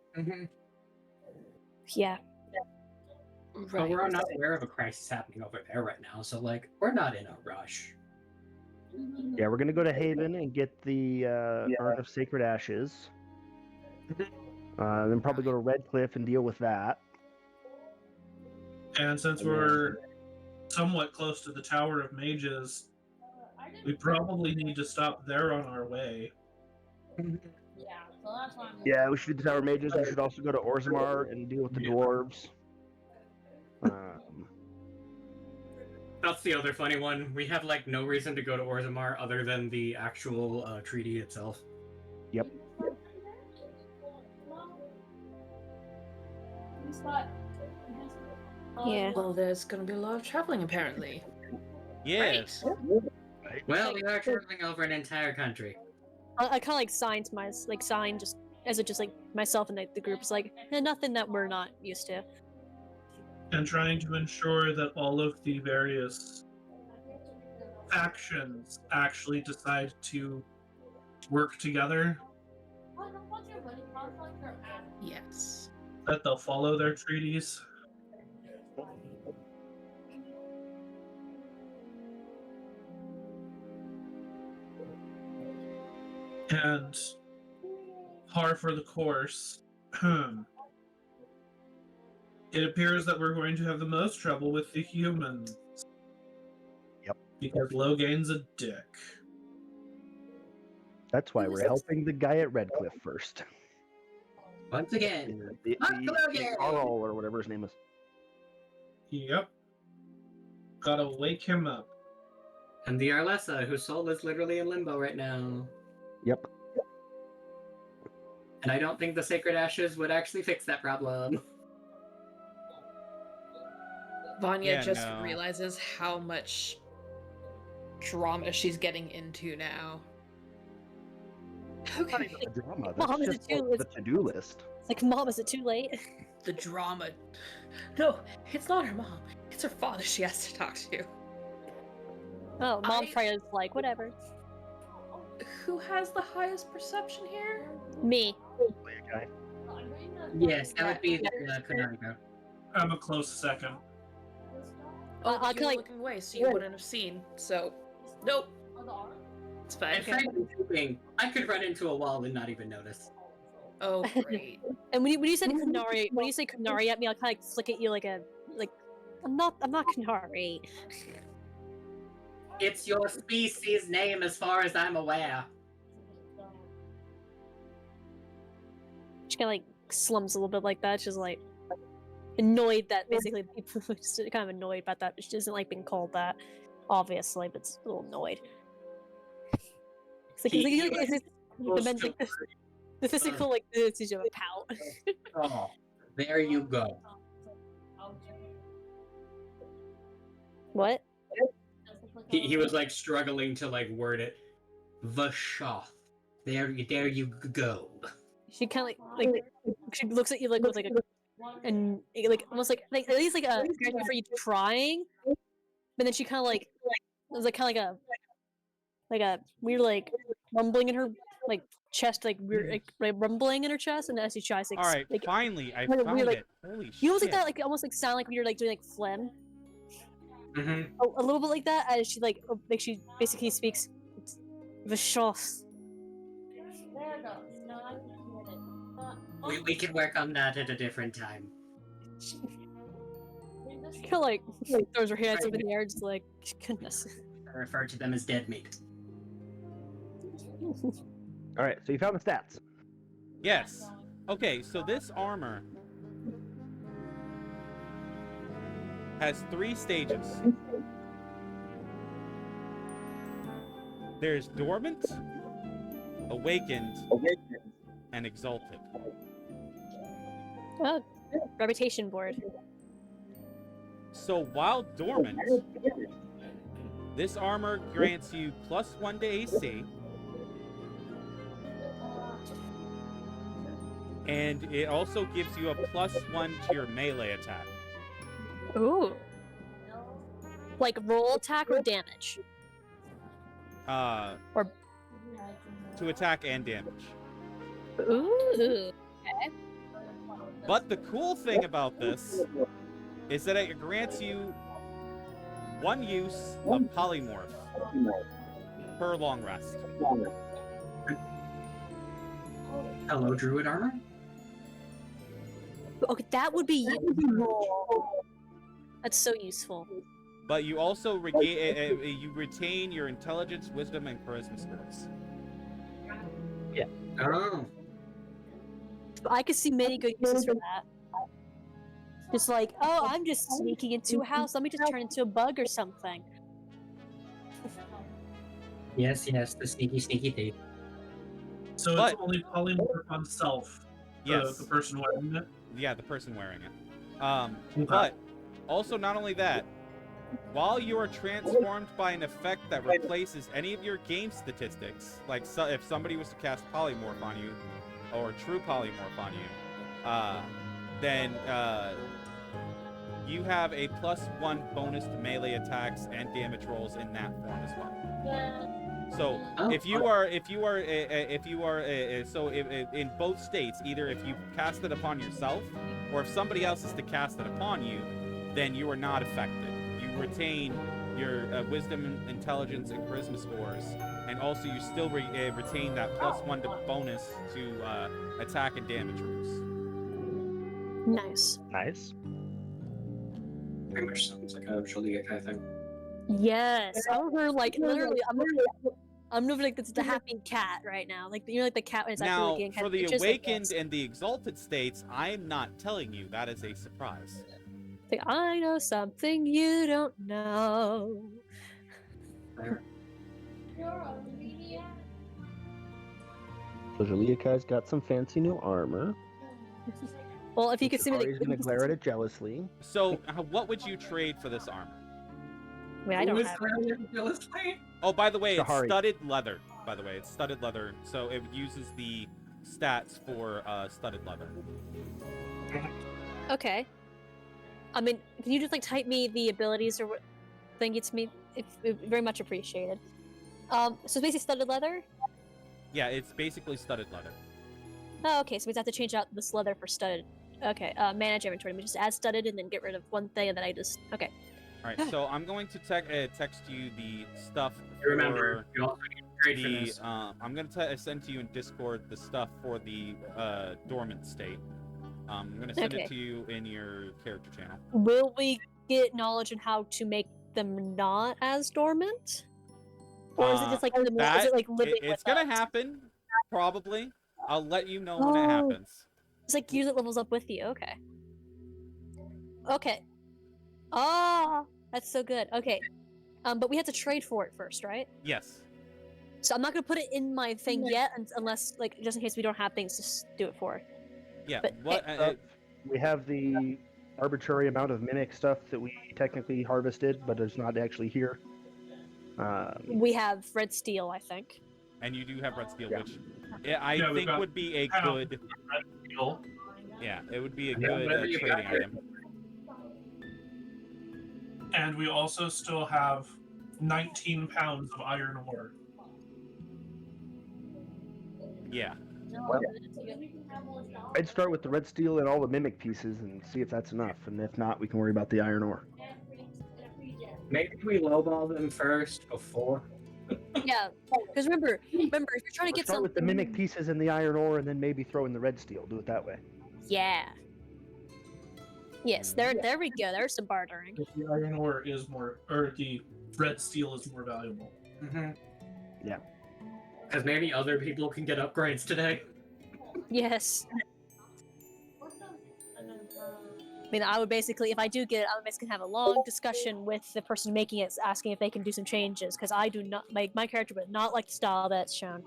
Yeah. But we're not aware of a crisis happening over there right now, so like we're not in a rush. Yeah, we're gonna go to Haven and get the Urn of Sacred Ashes. Then probably go to Red Cliff and deal with that. And since we're somewhat close to the Tower of Mages, we probably need to stop there on our way. Yeah, we should do the Tower of Mages. We should also go to Orzammar and deal with the dwarves. That's the other funny one. We have like no reason to go to Orzammar other than the actual treaty itself. Yep. Yeah. Well, there's gonna be a lot of traveling, apparently. Yes. Well, we are traveling over an entire country. I kind of like sign to my sign just as it just like myself and the group is like nothing that we're not used to. And trying to ensure that all of the various factions actually decide to work together, Yes. that they'll follow their treaties. And par for the course, it appears that we're going to have the most trouble with the humans. Yep. Because Logain's a dick. That's why we're helping the guy at Redcliffe first. Once again, The Logain! Carl or whatever his name is. Yep. Gotta wake him up. and the Arlessa, whose soul is literally in limbo right now. Yep. And I don't think the Sacred Ashes would actually fix that problem. Vanya Yeah, just no. realizes how much drama she's getting into now. Not Okay. even the drama. Mom, That's is just it too- the to-do list. It's like, Mom, is it too late? The drama. No, it's not her mom. It's her father she has to talk to. Oh, Mom's I- probably just like, whatever. Who has the highest perception here? Me. Play a guy. Yes, that would be Konariko. I'm a close second. Oh, I you could, were like- looking away, so you wouldn't have seen. So, nope. It's fine. And frankly speaking, I could run into a wall and not even notice. Oh, great. And when you said Kunari, when you say Kunari at me, I'll kind of flick at you like I'm not Kunari. It's your species name as far as I'm aware. She kind of like slumps a little bit like that. She's like annoyed that basically people are just kind of annoyed about that. She doesn't like being called that, obviously, but it's a little annoyed. The physical like the decision of a pout. Oh, there you go. What? He was like struggling to like word it. Vashoth. There you go. She kind of like she looks at you like with like a and like almost like at least like a for you trying, but then she kind of like it was like kind of like a weird like rumbling in her like chest, like weird like rumbling in her chest, and as she tries to All right, like, finally, I like a found weird, like- it. Holy you almost shit. like that like almost like sound like when you're like doing like phlegm, Mm-hmm. a little bit like that as she like she basically speaks Vishos. We can work on that at a different time. She kind of like throws her hands up in the air, just like goodness. I refer to them as dead meat. All right, so you found the stats. Yes. Okay, so this armor has 3 stages. There's Dormant, Awakened, and Exalted. Oh, reputation board. So while Dormant, this armor grants you +1 to AC, and it also gives you a +1 to your melee attack. Ooh. Like roll attack or damage? Or- To attack and damage. Ooh. But the cool thing about this is that it grants you 1 use of polymorph per long rest. Hello, Druid armor? Okay, that would be useful. That's so useful. But you also you retain your intelligence, wisdom, and charisma scores. Oh. I could see many good uses for that. Just like, oh, I'm just sneaking into a house. Let me just turn into a bug or something. Yes, the sneaky thief. So But- it's only polymorph on self, Yes. the person wearing it. Yeah, the person wearing it. But also, not only that, while you are transformed by an effect that replaces any of your game statistics, like if somebody was to cast Polymorph on you, or True Polymorph on you, then you have a +1 bonus to melee attacks and damage rolls in that form as well. So if you are in both states, either if you cast it upon yourself or if somebody else is to cast it upon you, then you are not affected. You retain your wisdom, intelligence, and charisma scores, and also you still retain that +1 to bonus to attack and damage rolls. Nice. Nice. Very much sounds like a Julia kind of thing. Yes. I remember, like, literally, I'm moving like the happy cat right now. Like, you know, like the cat when it's Now, actually getting for the just awakened and the exalted states, I'm not telling you. That is a surprise. like, I know something you don't know. So Julia's got some fancy new armor. Well, if you could see me, He's gonna glare at it jealously. So, what would you trade for this armor? I mean, I don't have it. Oh, by the way, it's Sahari. studded leather. By the way, it's studded leather, so it uses the stats for studded leather. Okay. I mean, can you just like type me the abilities or what thing it's me? It's very much appreciated. So it's basically studded leather. Yeah, it's basically studded leather. Oh, okay. So we have to change out this leather for studded. Okay. Manage inventory. We just add studded and then get rid of one thing, and then I just okay. All right, so I'm going to text you the stuff You remember, you also need to trade for the. this. I'm going to send to you in Discord the stuff for the dormant state. I'm going to send Okay. it to you in your character channel. Will we get knowledge on how to make them not as dormant? Or is it just like is it like living it's with going to us? happen, probably. I'll let you know when it Oh. happens. It's like use it levels up with you. Okay. Okay. Oh, that's so good. Okay. But we have to trade for it first, right? Yes. So I'm not gonna put it in my thing yet, unless like just in case we don't have things to do it for. Yeah. But, What? We have the arbitrary amount of mimic stuff that we technically harvested, but it's not actually here. We have red steel, I think. and you do have red steel, Yeah. which I Yeah, we've think got would be a kind of good. deal. Yeah, it would be a Yeah, good whatever you trading got. item. And we also still have 19 pounds of iron ore. Yeah. I'd start with the red steel and all the mimic pieces and see if that's enough, and if not, we can worry about the iron ore. Maybe we lowball them first before. Yeah, because remember, if you're trying to Let's get start some. with the mimic pieces and the iron ore, and then maybe throw in the red steel. Do it that way. Yeah. Yes, there we go. There's some bartering. The iron ore is more, or the red steel is more valuable. Mm-hmm. Yeah. Because maybe other people can get upgrades today. Yes. I mean, I would basically, if I do get it, I would basically have a long discussion with the person making it, asking if they can do some changes, because I do not, my character would not like the style that's shown.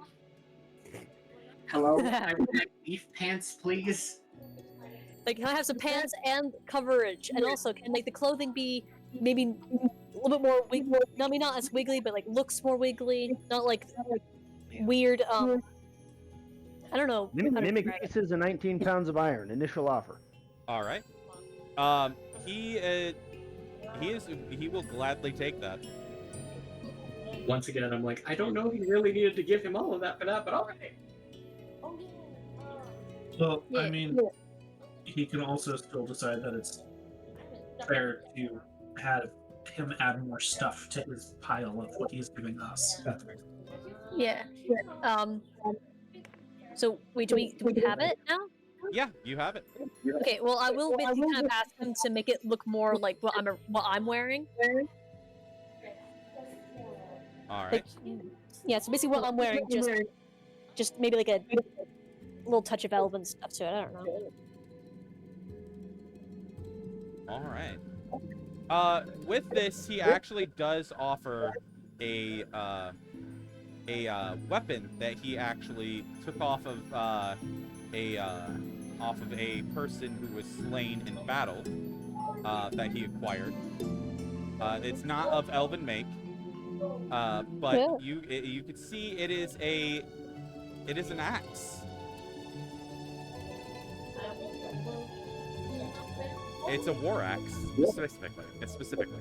Hello, I would like beef pants, please. Like, can I have some pants and coverage? And also, can like the clothing be maybe a little bit more wiggly? I mean, not as wiggly, but like looks more wiggly. Not like weird. I don't know. how to Mimic describe it. pieces and 19 pounds of iron. Initial offer. All right. He will gladly take that. Once again, I'm like, I don't know if you really needed to give him all of that for that, but alright. Well, Yeah, I mean, he can also still decide that it's fair to have him add more stuff to his pile of what he's giving us. Yeah. So wait, do we have it now? Yeah, you have it. Okay. Well, I will basically kind of ask him to make it look more like what I'm wearing. All right. Like, yeah. So basically, what I'm wearing, just maybe like a little touch of Elven stuff to it. I don't know. All right. With this, he actually does offer a weapon that he actually took off of a off of a person who was slain in battle that he acquired. It's not of Elven make, but Yeah. you can see it is an axe. It's a war axe specifically.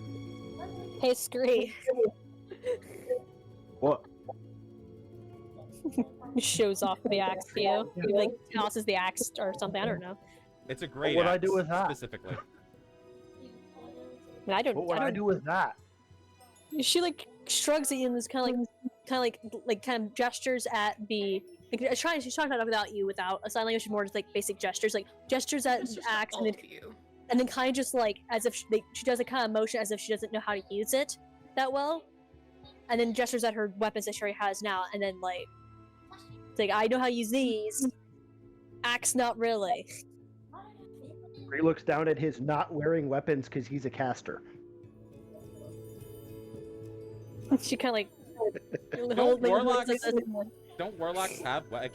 Hey, Scree. What? Shows off the axe to you. He, like, tosses the axe or something. I don't know. It's a great What would axe I do with that? specifically. I mean, I don't. What would I do with that? She like shrugs at you and is kind of gestures at the. Like, she's trying to talk without you, without a sign language, more just like basic gestures, like gestures at It's the just axe, all and then, of you. and then kind of just like as if she does a kind of motion as if she doesn't know how to use it that well, and then gestures at her weapons that she already has now, and then like, it's like I know how to use these. Axe, not really. He looks down at his not wearing weapons because he's a caster. She kind of like. Don't warlocks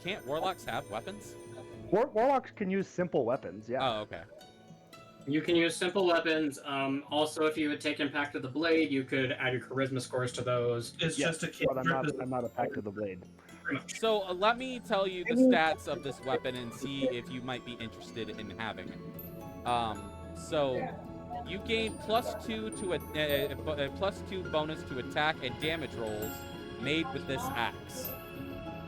can't warlocks have weapons? Warlocks can use simple weapons, yeah. Oh, okay. You can use simple weapons. Also, if you would take Impact of the Blade, you could add your charisma scores to those. It's Yes, just a but I'm not a Pact of the Blade. So let me tell you the stats of this weapon and see if you might be interested in having it. So you gain +2 to a +2 bonus to attack and damage rolls made with this axe.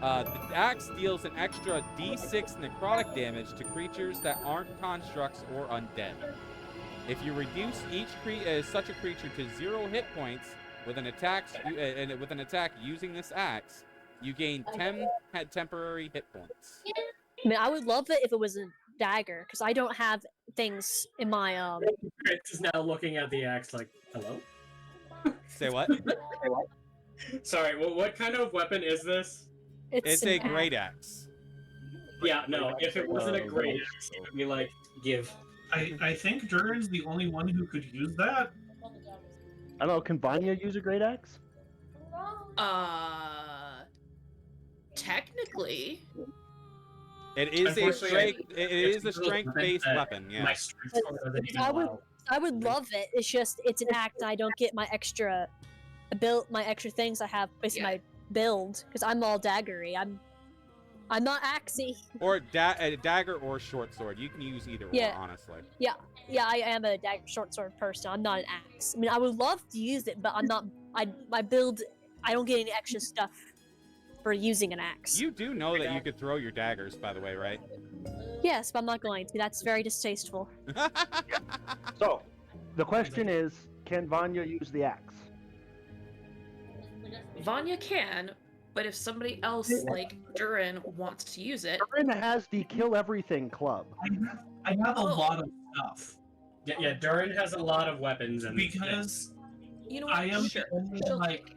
The axe deals an extra D6 necrotic damage to creatures that aren't constructs or undead. If you reduce such a creature to 0 hit points with an attack using this axe, you gain 10 temporary hit points. I mean, I would love it if it was a dagger, because I don't have things in my Chris is now looking at the axe like, hello? Say what? Sorry, what kind of weapon is this? It's an a axe. great axe. Yeah, no, if it wasn't a great axe, it would be like, give. I think Durin's the only one who could use that. I don't know, can Vanya use a great axe? Technically. It is a Unfortunately, strength-based weapon. Yeah. My strength score doesn't even I would- allow. I would love it. It's just it's an act. I don't get my extra my extra things I have based on my build because I'm all daggery. I'm not axey. Or a dagger or short sword. You can use either Yeah. or, honestly. Yeah, I am a dagger short sword person. I'm not an axe. I mean, I would love to use it, but I'm not. My build. I don't get any extra stuff for using an axe. You do know that you could throw your daggers, by the way, right? Yes, but I'm not going to. That's very distasteful. So, the question is, can Vanya use the axe? Vanya can, but if somebody else, like Durin, wants to use it, Durin has the Kill Everything Club. I have a lot of stuff Yeah, Durin has a lot of weapons, and because you know what? I am Sure. the only, She'll like,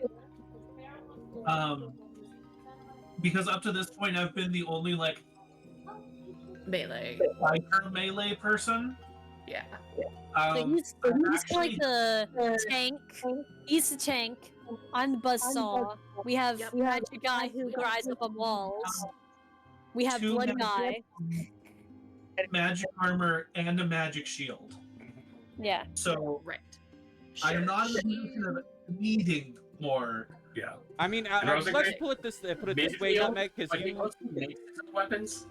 because up to this point I've been the only like melee. hyper melee person. Yeah. So he's I'm kind of actually- like the tank. He's the tank. I'm the buzzsaw. We have Yep. magic guy who rides up on walls. We have Two blood magic- guy. magic armor and a magic shield. Yeah. So Right. I'm Sure. not in a position of needing more. Yeah. I mean, And Rosa let's Gray- put it this way, Basically, Nutmeg, because like, you makes weapons.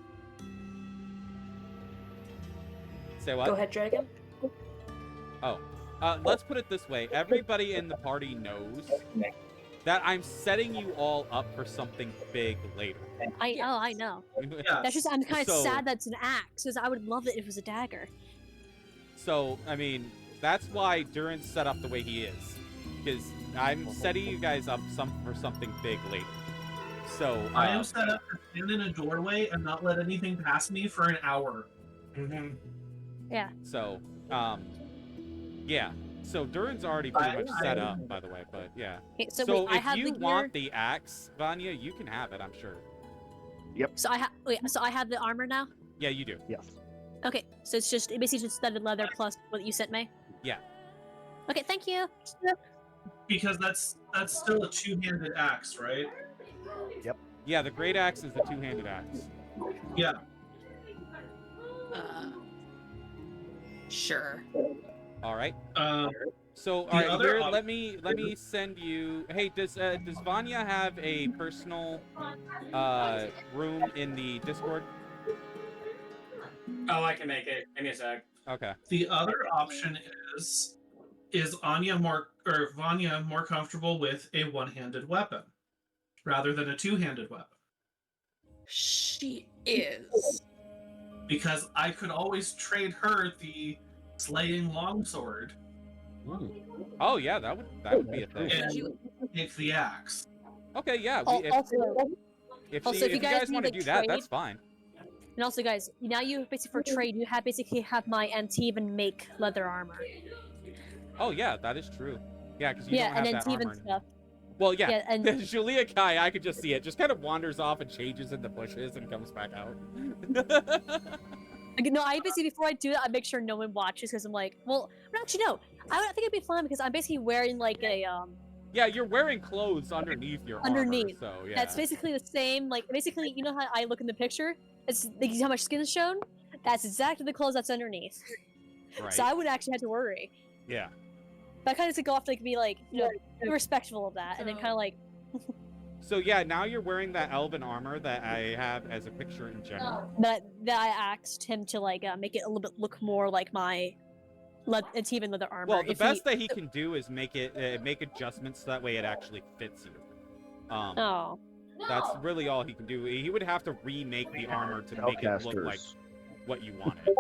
say what? Go ahead, Dragon. Let's put it this way. Everybody in the party knows that I'm setting you all up for something big later. I know. Yeah. That's just I'm kind of So- sad that's an axe because I would love it if it was a dagger. So, I mean, that's why Durin's set up the way he is. Because I'm setting you guys up for something big later. So, I am set up to stand in a doorway and not let anything pass me for an hour. So, yeah. So Durin's already pretty much set I- up, by the way, but yeah. Okay, so, So wait, I if have you the want gear. the axe, Vanya, you can have it, I'm sure. So I have the armor now. Yeah, you do. Yes. Okay, so it's basically just studded leather plus what you sent me. Yeah. Okay, thank you. Because that's still a two-handed axe, right? Yeah, the great axe is the two-handed axe. Yeah. Sure. All right. Uh, So, all The right, other here, op- let me send you. Hey, does Vanya have a personal room in the Discord? Oh, I can make it. Give me a sec. Okay. the other option is Vanya more comfortable with a one-handed weapon rather than a two-handed weapon? She is. Because I could always trade her the slaying longsword Oh yeah, that would be a thing. and Would you? take the axe. Okay, yeah. Also, If also, if you you guys guys want need, to like, do that, trade- that's fine. and also, guys, now you basically for trade, you have basically have my Antivan make leather armor. Oh yeah, that is true. Yeah, because you Yeah, don't have and that Antivan armor. stuff. Well, yeah. Yeah, and Julia Kai, I could just see it. Just kind of wanders off and changes in the bushes and comes back out. like, no, I basically before I do that, I make sure no one watches because I'm like, well, actually no, I think it'd be fun because I'm basically wearing like a Yeah, you're wearing clothes underneath your Underneath. armor, so yeah. that's basically the same. Like basically, you know how I look in the picture? It's like how much skin is shown. That's exactly the clothes that's underneath. Right. So I wouldn't actually have to worry. Yeah. But I kind of to go off to like be like, you know, be respectful of that, and then So- kind of like, So yeah, now you're wearing that elven armor that I have as a picture in general. that I asked him to like make it a little bit look more like my it's even leather armor. Well, the If best that he can do is make it make adjustments so that way it actually fits you. Oh. That's really all he can do. He would have to remake the armor to make it look like Spellcasters. what you wanted.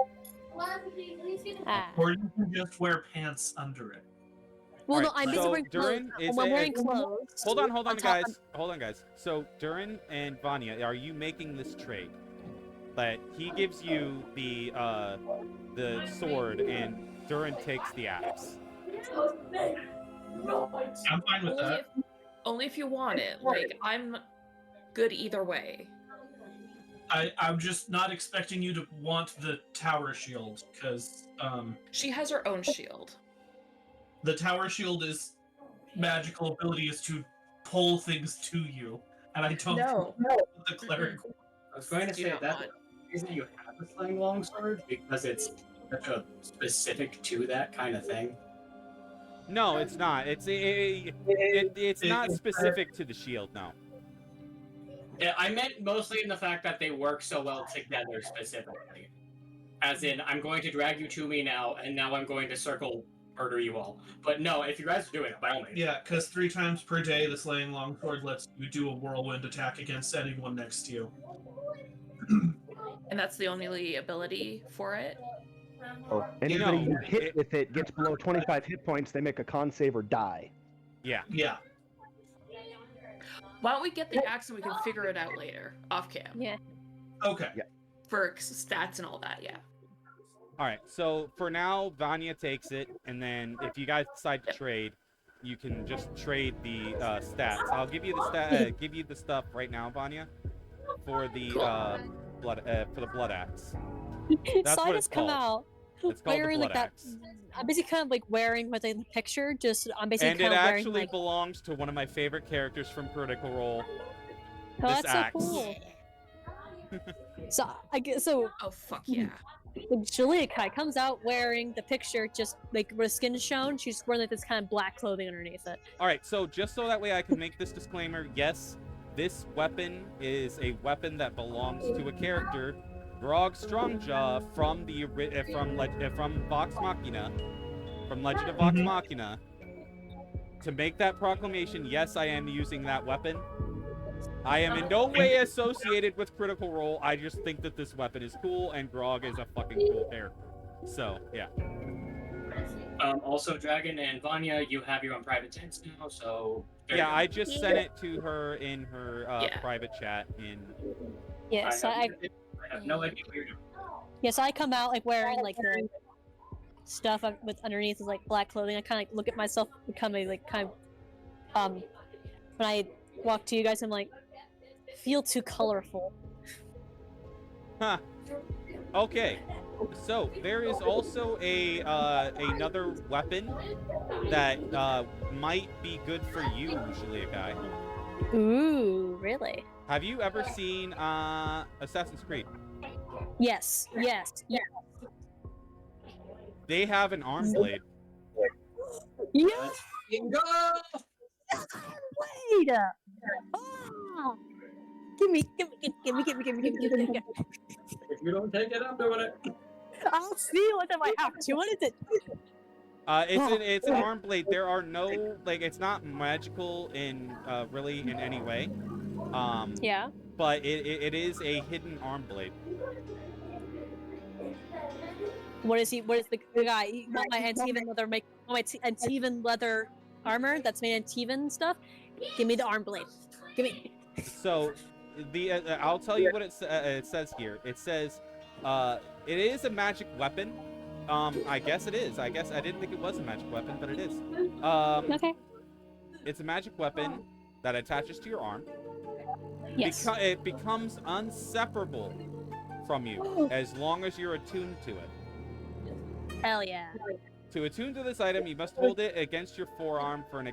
Ah. Or you can just wear pants under it. Well, no, Alright, I'm busy so wearing clothes. Durin is When I'm a- wearing clothes. Hold on, top- guys. Hold on, guys. So Durin and Vanya, are you making this trade? That he gives you the sword and Durin takes the axe. I'm fine with that. Only if you want it. Like, I'm good either way. I'm just not expecting you to want the tower shield because She has her own shield. the tower shield is magical ability is to pull things to you, and I don't No. know the cleric. I was going to Do say not that want. the reason you have the slaying longsword because it's such a specific to that kind of thing. No, it's not. It's not specific to the shield. No. Yeah, I meant mostly in the fact that they work so well together specifically. As in, I'm going to drag you to me now, and now I'm going to circle murder you all. But no, if you guys are doing it, by all means. Yeah, because 3 times per day, the slaying longsword lets you do a whirlwind attack against anyone next to you. And that's the only ability for it. Oh, anybody No, you hit with it gets below 25 hit points, they make a con save or die. Yeah. Yeah. Why don't we get the axe and we can figure it out later, off cam. Yeah. Okay. For stats and all that, yeah. All right. So for now, Vanya takes it, and then if you guys decide to trade, you can just trade the stats. I'll give you the stuff right now, Vanya, for the blood axe. That's so what I it's just come called. out It's called the wearing blood like that. axe. I'm basically kind of like wearing what's in the picture. Just I'm basically And it kind of wearing actually like. belongs to one of my favorite characters from Critical Role. Oh, this that's axe. so cool. So I guess so. Oh, fuck yeah. Julia Kai comes out wearing the picture, just like where the skin is shown. She's wearing like this kind of black clothing underneath it. All right, so just so that way I can make this disclaimer, yes, this weapon is a weapon that belongs to a character, Grog Strongjaw from from Vox Machina, from Legend of Vox Mhm. Machina. To make that proclamation, yes, I am using that weapon. I am in no way associated with Critical Role. I just think that this weapon is cool, and Grog is a fucking cool character. So, yeah. Also, Dragon and Vanya, you have your own private tents now, so... there you Yeah, go. I just sent it to her in her Yeah. private chat in... Yeah, so I have no idea what you're doing. I come out like wearing like the stuff with underneath is like black clothing. I kind of like look at myself becoming like kind of when I walk to you guys, I'm like feel too colorful. Huh. Okay. So there is also a another weapon that might be good for you, Julia Guy. Ooh, really? Have you ever seen Assassin's Creed? Yes, yes, yes. They have an arm blade. Yes! Go! Wait! Ah! Give me. If you don't take it, I'm doing it. I'll see what I have to. What is it? It's an arm blade. There are no it's not magical in really in any way. Yeah. But it is a hidden arm blade. What is he? What is the guy? You want my Antivan leather Antivan leather armor that's made in Antivan stuff? Give me the arm blade. Give me. So, I'll tell you what it says here. It says, it is a magic weapon. I guess it is. I didn't think it was a magic weapon, but it is. Okay. It's a magic weapon that attaches to your arm. Yes. It becomes inseparable from you as long as you're attuned to it. Hell yeah. To attune to this item, you must hold it against your forearm for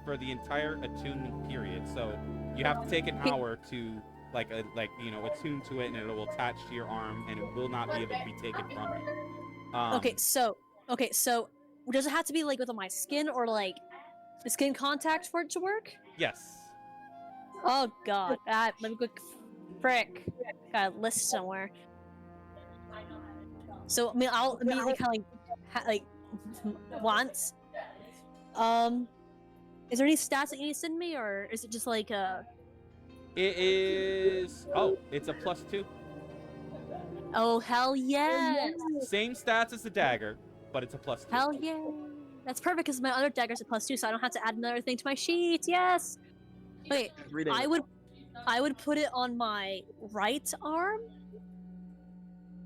for the entire attunement period. So you have to take an hour to attune to it, and it will attach to your arm, and it will not be able to be taken from you. Okay, so does it have to be like with my skin or like skin contact for it to work? Yes. Oh god, let me go. Frick, got a list somewhere. So I mean, I'll immediately kind of like once. Is there any stats that you need to send me, or is it just like a? It is. Oh, it's a +2. Oh hell yes! Same stats as the dagger, but it's a +2. Hell yeah! That's perfect because my other dagger's a +2, so I don't have to add another thing to my sheet. Yes. Okay, I would put it on my right arm.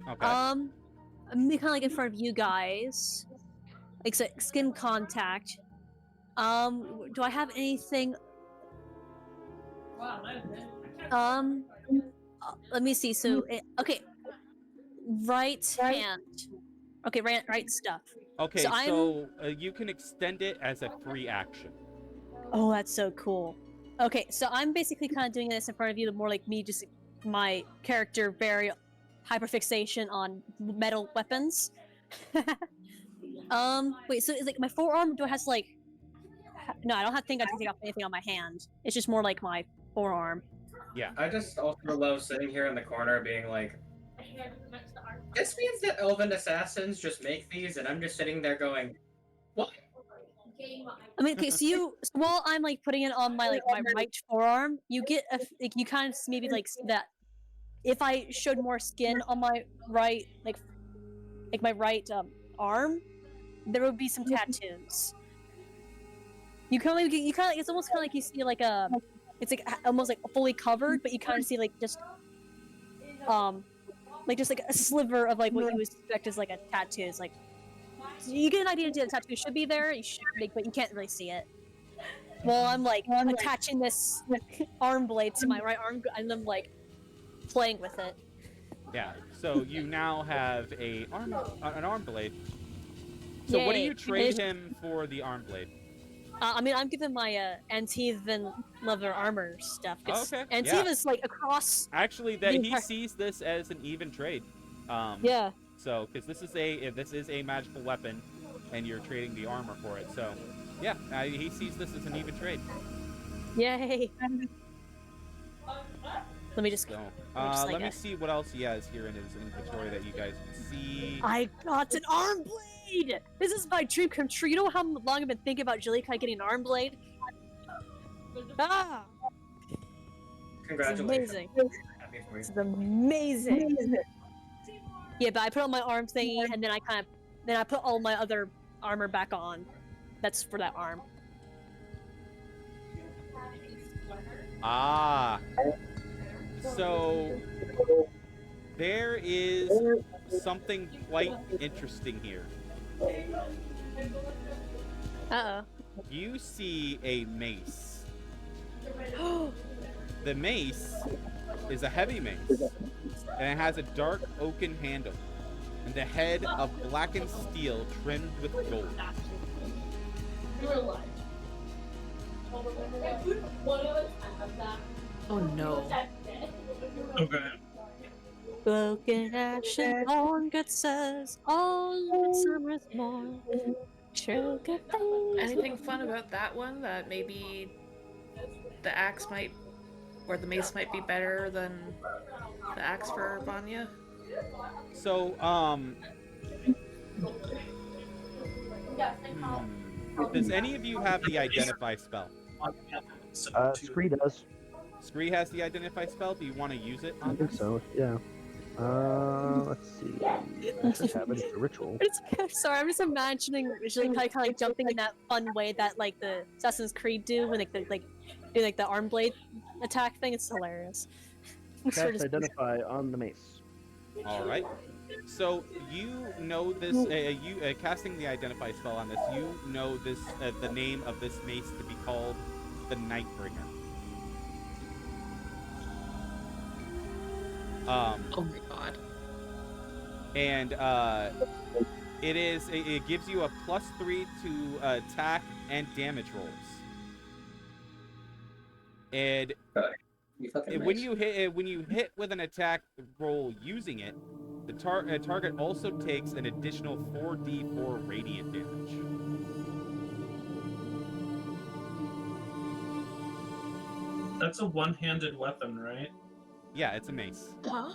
Okay. I'm kind of like in front of you guys, like so skin contact. Do I have anything? Let me see. So, okay, right hand. Okay, right stuff. Okay, so you can extend it as a free action. Oh, that's so cool. Okay, so I'm basically kind of doing this in front of you, more like me, just my character very hyperfixation on metal weapons. Wait, so is like my forearm? Do I have to like? No, I don't have to think I can take off anything on my hand. It's just more like my forearm. Yeah. I just also love sitting here in the corner being like, this means that Elven assassins just make these, and I'm just sitting there going, what? I mean, okay, so while I'm like putting it on my my right forearm, you get you kind of maybe like see that if I showed more skin on my right like my right arm, there would be some tattoos. You kind of it's almost kind of like you see like it's like almost like fully covered, but you kind of see like just like a sliver of like what you would expect as like a tattoo. It's like so you get an idea that the tattoo should be there, but you can't really see it. Well, I'm like attaching this arm blade to my right arm, and I'm like playing with it. Yeah. So you now have an arm blade. So what do you trade him for the arm blade? I mean, I'm giving my Antivan leather armor stuff. Okay. Antiva's like across. Actually, he sees this as an even trade. Yeah. So, because this is a magical weapon, and you're trading the armor for it. So, yeah, he sees this as an even trade. Yay! Let me just. So, let me see what else he has here in his inventory that you guys can see. I got an arm blade. This is my dream come true. You know how long I've been thinking about Jellica getting an arm blade? Ah! Congratulations. It's amazing. This is amazing. Yeah, but I put on my arm thingy, and then I put all my other armor back on. That's for that arm. Ah. So there is something quite interesting here. Uh-oh. You see a mace. The mace is a heavy mace, and it has a dark oaken handle, and the head of blackened steel trimmed with gold. Oh no. Okay. Broken ashes, born good says, all summer's morn. True good things. Anything fun about that one that maybe the axe might, or the mace might be better than the axe for Vanya? So, does any of you have the identify spell? Scree does. Scree has the identify spell. Do you want to use it I on think this? so. Yeah. Let's see. I should have it. It's a ritual. Sorry, I'm just imagining visually kind of like jumping in that fun way that like the Assassin's Creed do when they do like the arm blade attack thing. It's hilarious. Sort Cast of- identify on the mace. All right. So you know this. You casting the identify spell on this. You know this. The name of this mace to be called the Nightbringer. Oh my god. And it gives you a +3 to attack and damage rolls. And when you hit with an attack roll using it, the target also takes an additional 4d4 radiant damage. That's a one-handed weapon, right? Yeah, it's a mace, Huh?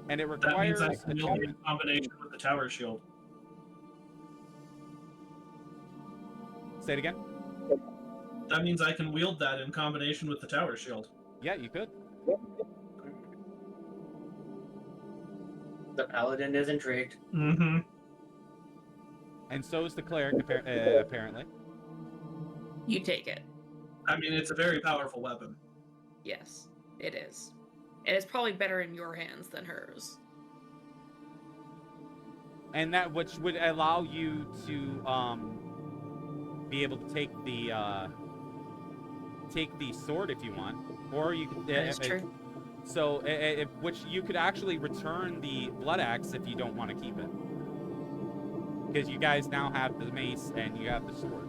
and it That means requires I can wield it in attunement. combination with the tower shield. Say it again. That means I can wield that in combination with the tower shield. Yeah, you could. The paladin is intrigued. Mm-hmm. And so is the cleric, apparently. You take it. I mean, it's a very powerful weapon. Yes, it is. And it's probably better in your hands than hers. And that which would allow you to be able to take the sword if you want, or you could. That is true. So, which you could actually return the blood axe if you don't want to keep it, because you guys now have the mace and you have the sword.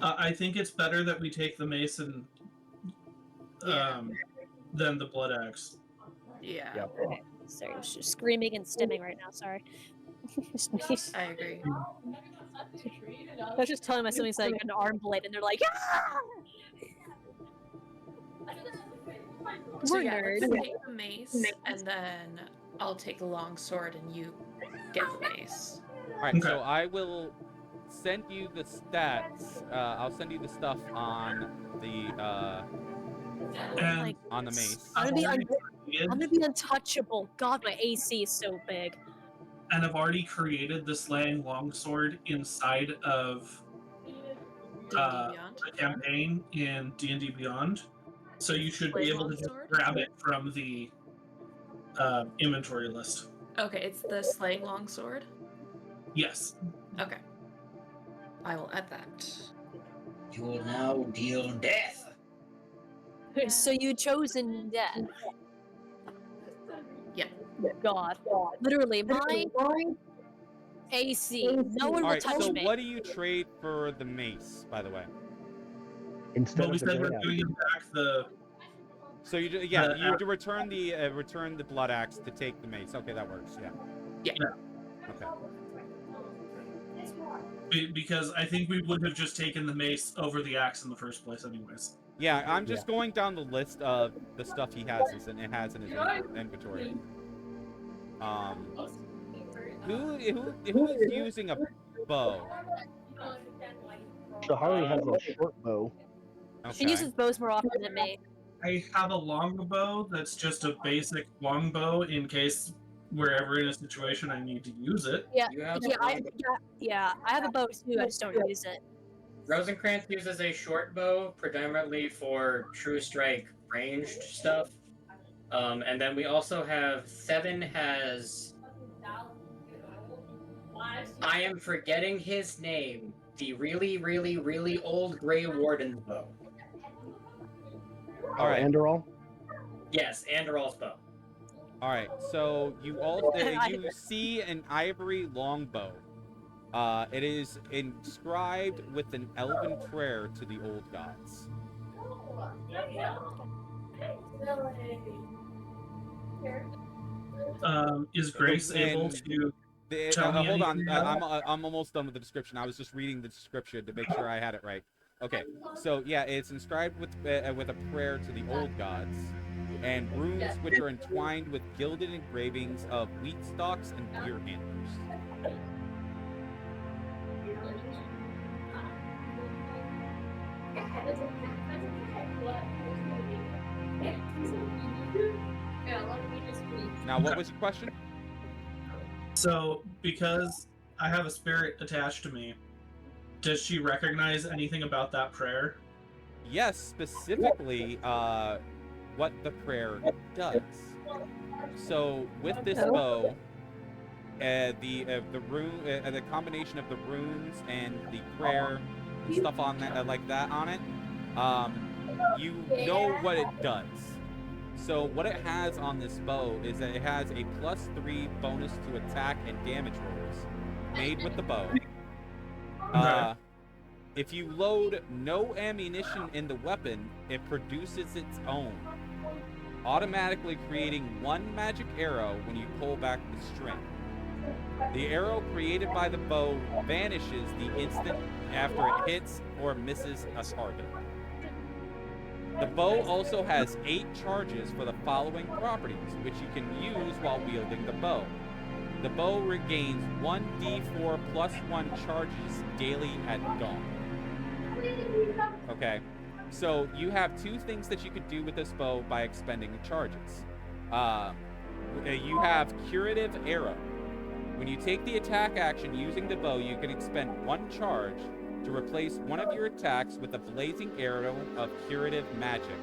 I think it's better that we take the mace and than the blood axe. Yeah, Yep. Sorry, I'm just screaming and stimming right now. Sorry. I agree. I was just telling my siblings like an arm blade, and they're like, "Ah!" So We're yeah, nerds. let's take the mace, and then I'll take the long sword, and you get the mace. All right, Okay. so I will send you the stats. I'll send you the stuff on the And Like, mace. I'm gonna be created- I'm gonna be untouchable. God, my AC is so big. and I've already created the slaying longsword inside of D&D Beyond. the campaign in D&D Beyond. So you should be Slaying able to just longsword? grab it from the inventory list. Okay, it's the slaying longsword. Yes. Okay, I will add that. You will now deal death. So you chosen death. Yeah. God. Literally, my AC. No one All will right, touch so me. what do you trade for the mace, by the way? Instead But we of the said we're great axe. giving back the. So you The you have to return the blood axe to take the mace. Okay, that works. Yeah. Yeah. Okay. Because I think we would have just taken the mace over the axe in the first place, anyways. Yeah, I'm just going down the list of the stuff he has in his inventory. Who is using a bow? Shahari has a short bow. She Okay. uses bows more often than me. I have a longbow that's just a basic longbow in case we're ever in a situation I need to use it. Yeah, You have yeah, I have a bow too. I just don't use it. Rosencrantz uses a short bow predominantly for true strike ranged stuff. And then we also have Seven has. I am forgetting his name. The really, really, really old Grey Warden's bow. All right. Andorol. Yes, Andorol's bow. All right. So you you see an ivory longbow. It is inscribed with an elven prayer to the old gods. Is Grace able and to tell me hold on, anything else? I'm almost done with the description. I was just reading the description to make sure I had it right. Okay, so yeah, it's inscribed with a prayer to the old gods, and runes which are entwined with gilded engravings of wheat stalks and deer antlers. Now, what was your question? So, because I have a spirit attached to me, does she recognize anything about that prayer? Yes, specifically, what the prayer does. So, with this bow, the combination of the runes and the prayer and stuff on that, like that on it, you know what it does. So what it has on this bow is that it has a +3 bonus to attack and damage rolls made with the bow. If you load no ammunition in the weapon, it produces its own, automatically creating 1 magic arrow when you pull back the string. The arrow created by the bow vanishes the instant after it hits or misses a target. The bow also has 8 charges for the following properties, which you can use while wielding the bow. The bow regains 1d4 + 1 charges daily at dawn. Okay, so you have 2 things that you could do with this bow by expending charges. You have Curative Arrow. When you take the attack action using the bow, you can expend 1 charge to replace one of your attacks with a blazing arrow of curative magic,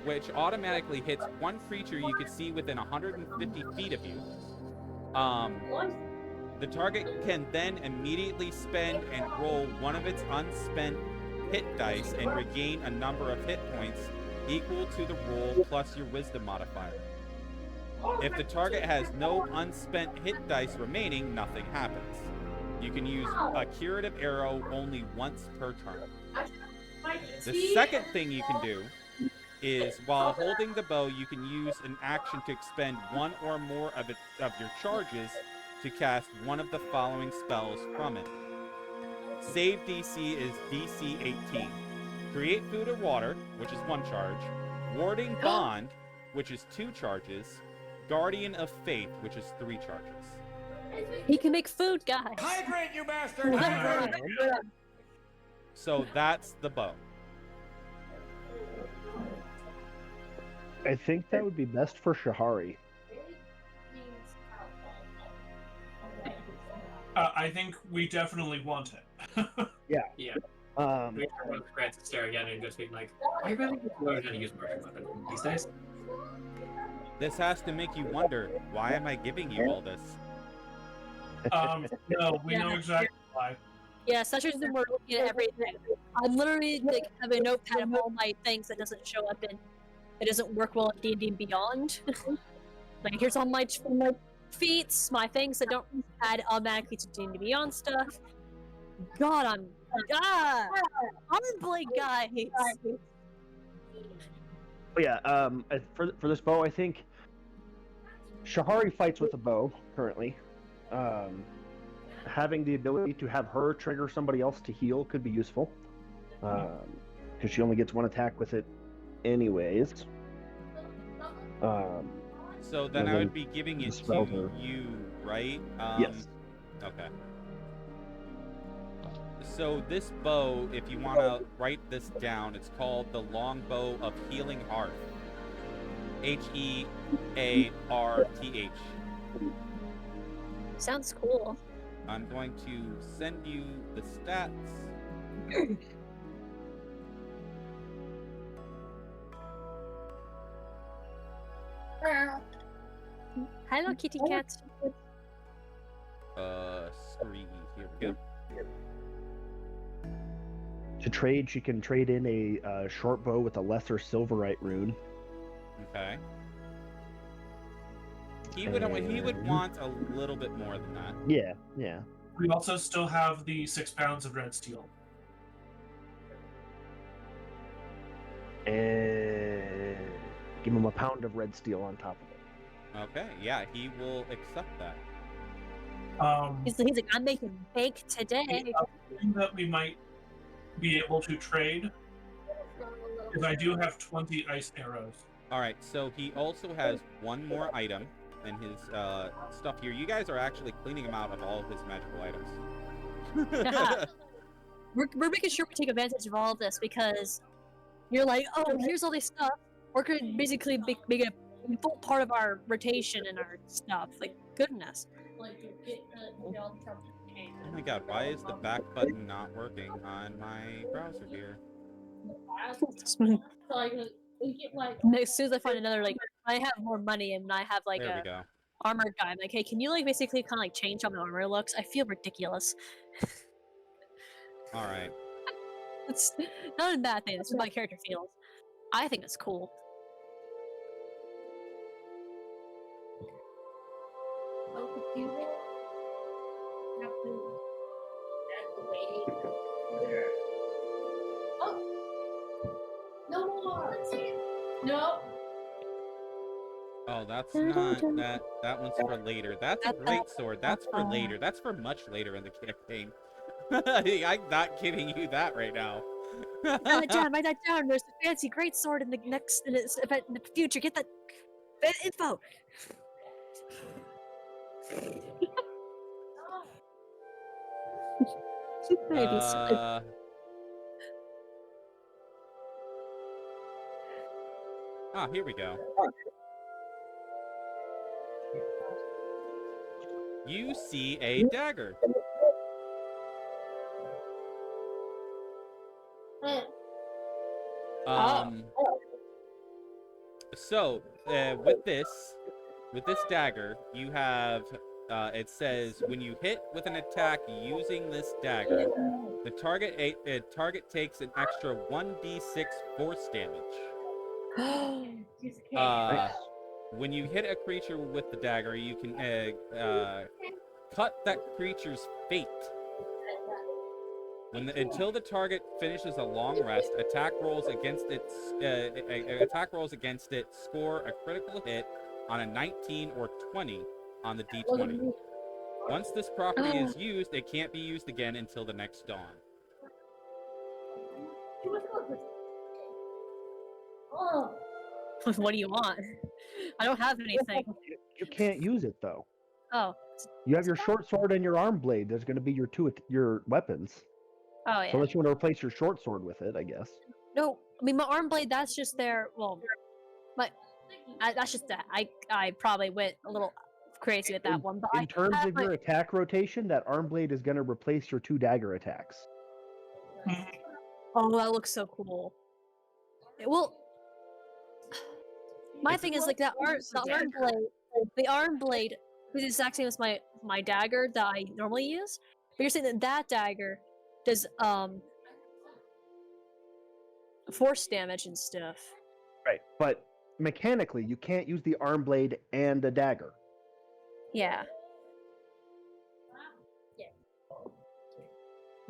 which automatically hits 1 creature you can see within 150 feet of you. The target can then immediately spend and roll one of its unspent hit dice and regain a number of hit points equal to the roll plus your wisdom modifier. If the target has no unspent hit dice remaining, nothing happens. You can use a curative arrow only once per turn. The second thing you can do is, while holding the bow, you can use an action to expend 1 or more of your charges to cast one of the following spells from it. Save DC is DC 18. Create Food or Water, which is 1 charge. Warding Bond, which is 2 charges. Guardian of Faith, which is 3 charges. He can make food, guys. Hydrate, you bastard! Hydrate! So that's the bow. I think that would be best for Shahari. I think we definitely want it. Yeah. Yeah. We have to Grant to stare again and just be like, I really learn how to use martial weapon these days. This has to make you wonder, why am I giving you all this? No, we know exactly why. Yeah, such as we're looking at everything. I'm literally like have a notepad of all my things that doesn't show up in. It doesn't work well in D&D and Beyond. Like here's all my feats, my things that don't add automatically to D&D Beyond stuff. God, I'm horribly, guys. But yeah, for this bow, I think Shahari fights with a bow currently. Having the ability to have her trigger somebody else to heal could be useful, because she only gets 1 attack with it anyways. So then I would be giving it to you, right? Yes. Okay. So this bow, if you want to write this down, it's called the Longbow of Healing Hearth. Hearth. Sounds cool. I'm going to send you the stats. Hello, kitty cat. Screen. Here we go. To trade, she can trade in a short bow with a lesser silverite rune. Okay. He would want a little bit more than that. Yeah. We also still have the 6 pounds of red steel. And Give him a pound of red steel on top of it. Okay, yeah, he will accept that. He's like, I'm making bank today. Thing that we might be able to trade is I do have 20 ice arrows. All right, so he also has one more item in his stuff here. You guys are actually cleaning him out of all of his magical items. We're making sure we take advantage of all of this because you're like, oh, here's all this stuff. We're gonna basically make it a full part of our rotation and our stuff. Like, goodness. Oh my god, why is the back button not working on my browser here? As soon as I find another, like, I have more money and I have like There we a go. armored guy. I'm like, hey, can you like basically kind of like change how my armor looks? I feel ridiculous. All right. It's not a bad thing. It's what my character feels. I think it's cool. No. Oh, that's not that. That one's for later. That's a great sword. That's for later. That's for much later in the campaign. I'm not giving you that right now. Write that down. Write that down. There's a fancy great sword in the next in the future. Get that info. Maybe so. Here we go. You see a dagger. So with this dagger, you have it says when you hit with an attack using this dagger, the target takes an extra 1d6 force damage. When you hit a creature with the dagger, you can cut that creature's fate. Until the target finishes a long rest, attack rolls against it score a critical hit on a 19 or 20 on the d20. Once this property is used, it can't be used again until the next dawn. What do you want? I don't have anything. You can't use it though. Oh. You have your short sword and your arm blade. There's going to be your weapons. Oh yeah. So unless you want to replace your short sword with it, I guess. No, I mean my arm blade. That's just there. Well, that's just that. I probably went a little crazy with that one. But in terms of your attack rotation, that arm blade is going to replace your 2 dagger attacks. Oh, that looks so cool. Well, my thing is like the arm blade is the exact same as my dagger that I normally use. But you're saying that dagger does force damage and stuff. Right, but mechanically, you can't use the arm blade and the dagger. Yeah.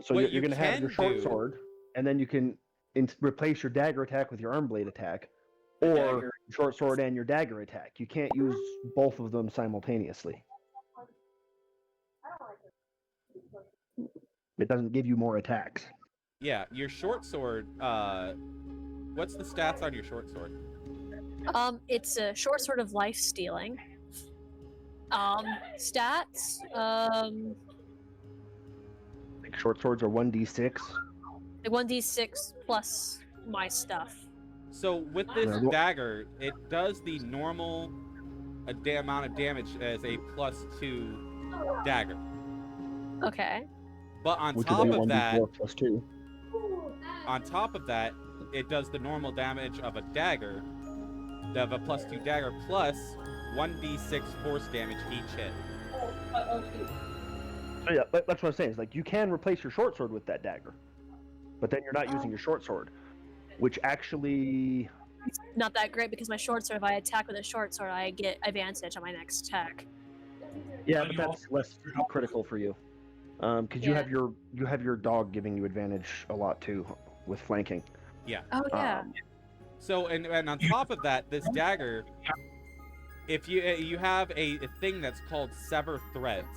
So What you're going to have your you short can do- sword, and then you can replace your dagger attack with your arm blade attack, or your short sword and your dagger attack. You can't use both of them simultaneously. It doesn't give you more attacks. Yeah, your short sword. What's the stats on your short sword? It's a short sword of life stealing. Stats. Like short swords are 1d6. Like 1d6 plus my stuff. So with this dagger, it does the normal amount of damage as a +2 dagger. Okay. But on Which top is a of that, 1d4 plus 2. on top of that, it does the normal damage of a dagger, of a +2 dagger, plus 1d6 force damage each hit. So yeah, that's what I'm saying. Is like you can replace your short sword with that dagger, but then you're not using your short sword, which actually It's not that great because my short sword, if I attack with a short sword, I get advantage on my next attack. yeah, but that's less critical for you, because you Yeah. have your dog giving you advantage a lot too with flanking. Yeah. Oh yeah. So, and on top of that, this dagger, if you have a thing that's called Sever Threads.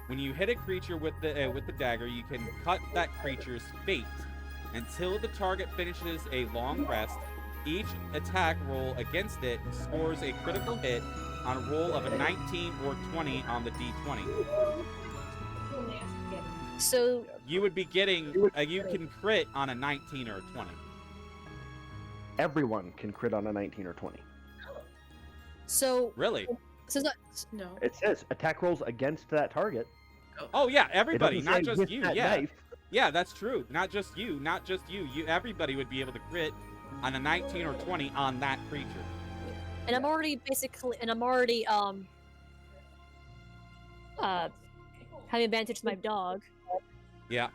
When you hit a creature with the dagger, you can cut that creature's fate until the target finishes a long rest. Each attack roll against it scores a critical hit on a roll of a 19 or 20 on the d20. So You would be getting you can crit on a 19 or a 20. Everyone can crit on a 19 or 20. so Really? so that, No. It says attack rolls against that target. Oh yeah, It everybody, doesn't not say just with you. that Yeah. knife. Yeah, that's true. Not just you. Everybody would be able to crit on a 19 or 20 on that creature. and I'm already having advantage with my dog. Yeah.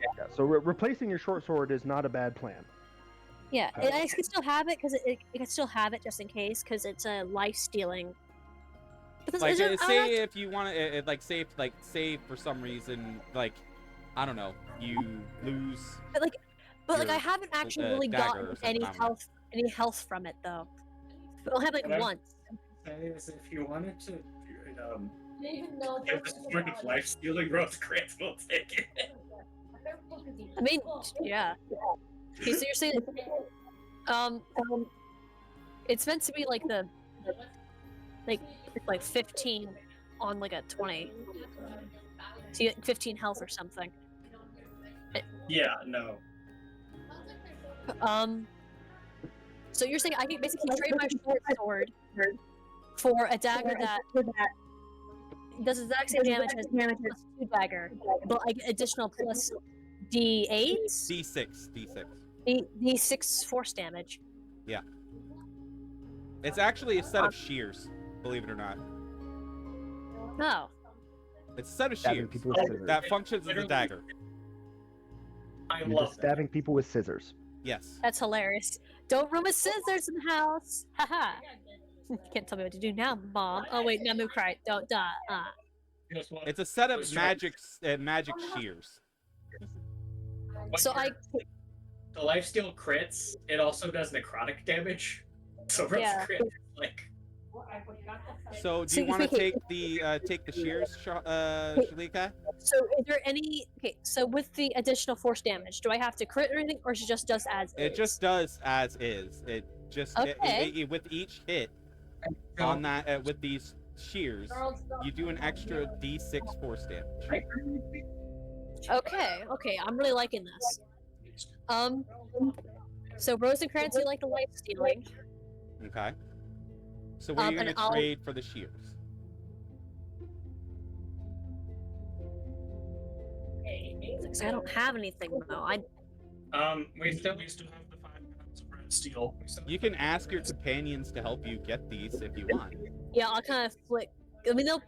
Yeah, so replacing your short sword is not a bad plan. Yeah, and I can still have it because it can still have it just in case because it's a life stealing. But this Like, isn't- I say don't- if you want to, say for some reason, like, I don't know, you lose. but like your, I haven't actually really dagger or gotten something, I don't know. any health from it though. But I'll have like What I- once. Say is if you wanted to Even though give the sort of life stealing growth crit, we'll take it. I mean, yeah. Okay, so you're saying, it's meant to be like the, like 15 on like a 20. So you get 15 health or something. Yeah, no. So you're saying I can basically trade my short sword for a dagger that does the exact same damage as plus 2 dagger, but I get additional plus D8? D6. D6 force damage. It's actually a set of shears, believe it or not. No. It's a set of Stabbing shears people with scissors. that functions as a dagger. I You're love just stabbing people with scissors. Yes. That's hilarious. Don't ruin my scissors in the house. Haha. Can't tell me what to do now, Mom. Oh wait, no, move right. Don't die. Guess what? It's a set of Let's try- magic shears. When So I the lifesteal crits, it also does necrotic damage. So Yeah. crit is like So do So you you want to think take the shears, Shalika? So is there any so with the additional force damage, do I have to crit or anything, or is it just does as It is? just does as is. It just Okay. with each hit on that with these shears, you do an extra D6 force damage. Okay, I'm really liking this. So Rosencrantz, you like the life stealing. Okay. So what are you And gonna I'll- trade for the shears? Because I don't have anything though. we still We still have the 5 pounds of red steel. You can ask your companions to help you get these if you want. Yeah, I'll kind of flick. Well,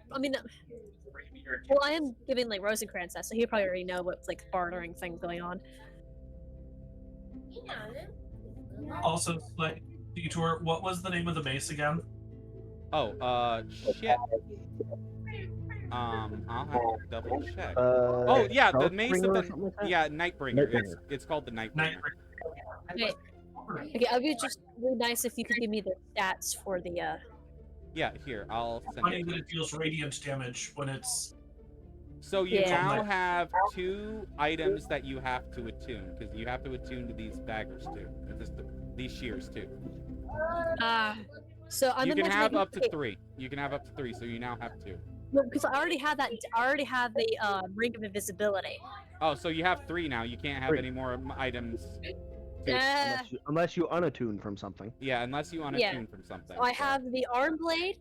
I am giving like Rosencrantz that, so he probably already know what like bartering thing going on. Also, like, detour, what was the name of the base again? Oh, shit. I'll have to double check. Oh Oh yeah, the mace of the like that? yeah Nightbringer. Nightbringer. It's called the Nightbringer. Okay, it'd be just really nice if you could give me the stats for the Yeah, here I'll send Funny it. that it deals radiant damage when it's. So you Yeah. now have 2 items that you have to attune because you have to attune to these daggers too, these shears too. So I'm You can imagining have up to 3. You can have up to 3, so you now have 2. because I already have that. I already have the ring of invisibility. Oh, so you have 3 now. You can't have 3. any more items. Unless you unattune from something. Yeah, unless you unattune from something. So I have the arm blade,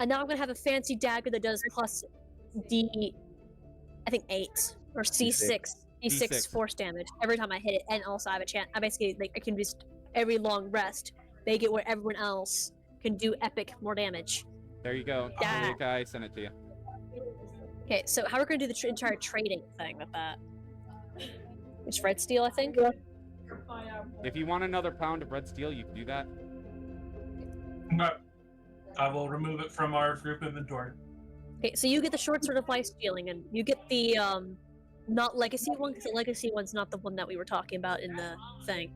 and now I'm gonna have a fancy dagger that does plus D, I think 8 or D6 D6. force damage every time I hit it, and also I have a chance. I basically like I can just every long rest make it where everyone else can do epic more damage. There you go. Yeah. Shalika, I sent it to you. Okay, so how we're gonna do the entire trading thing with that? It's red steel, I think. If you want another pound of red steel, you can do that. No. I will remove it from our group inventory. Okay, so you get the short sword of life stealing, and you get the not legacy one because the legacy one's not the one that we were talking about in the thing.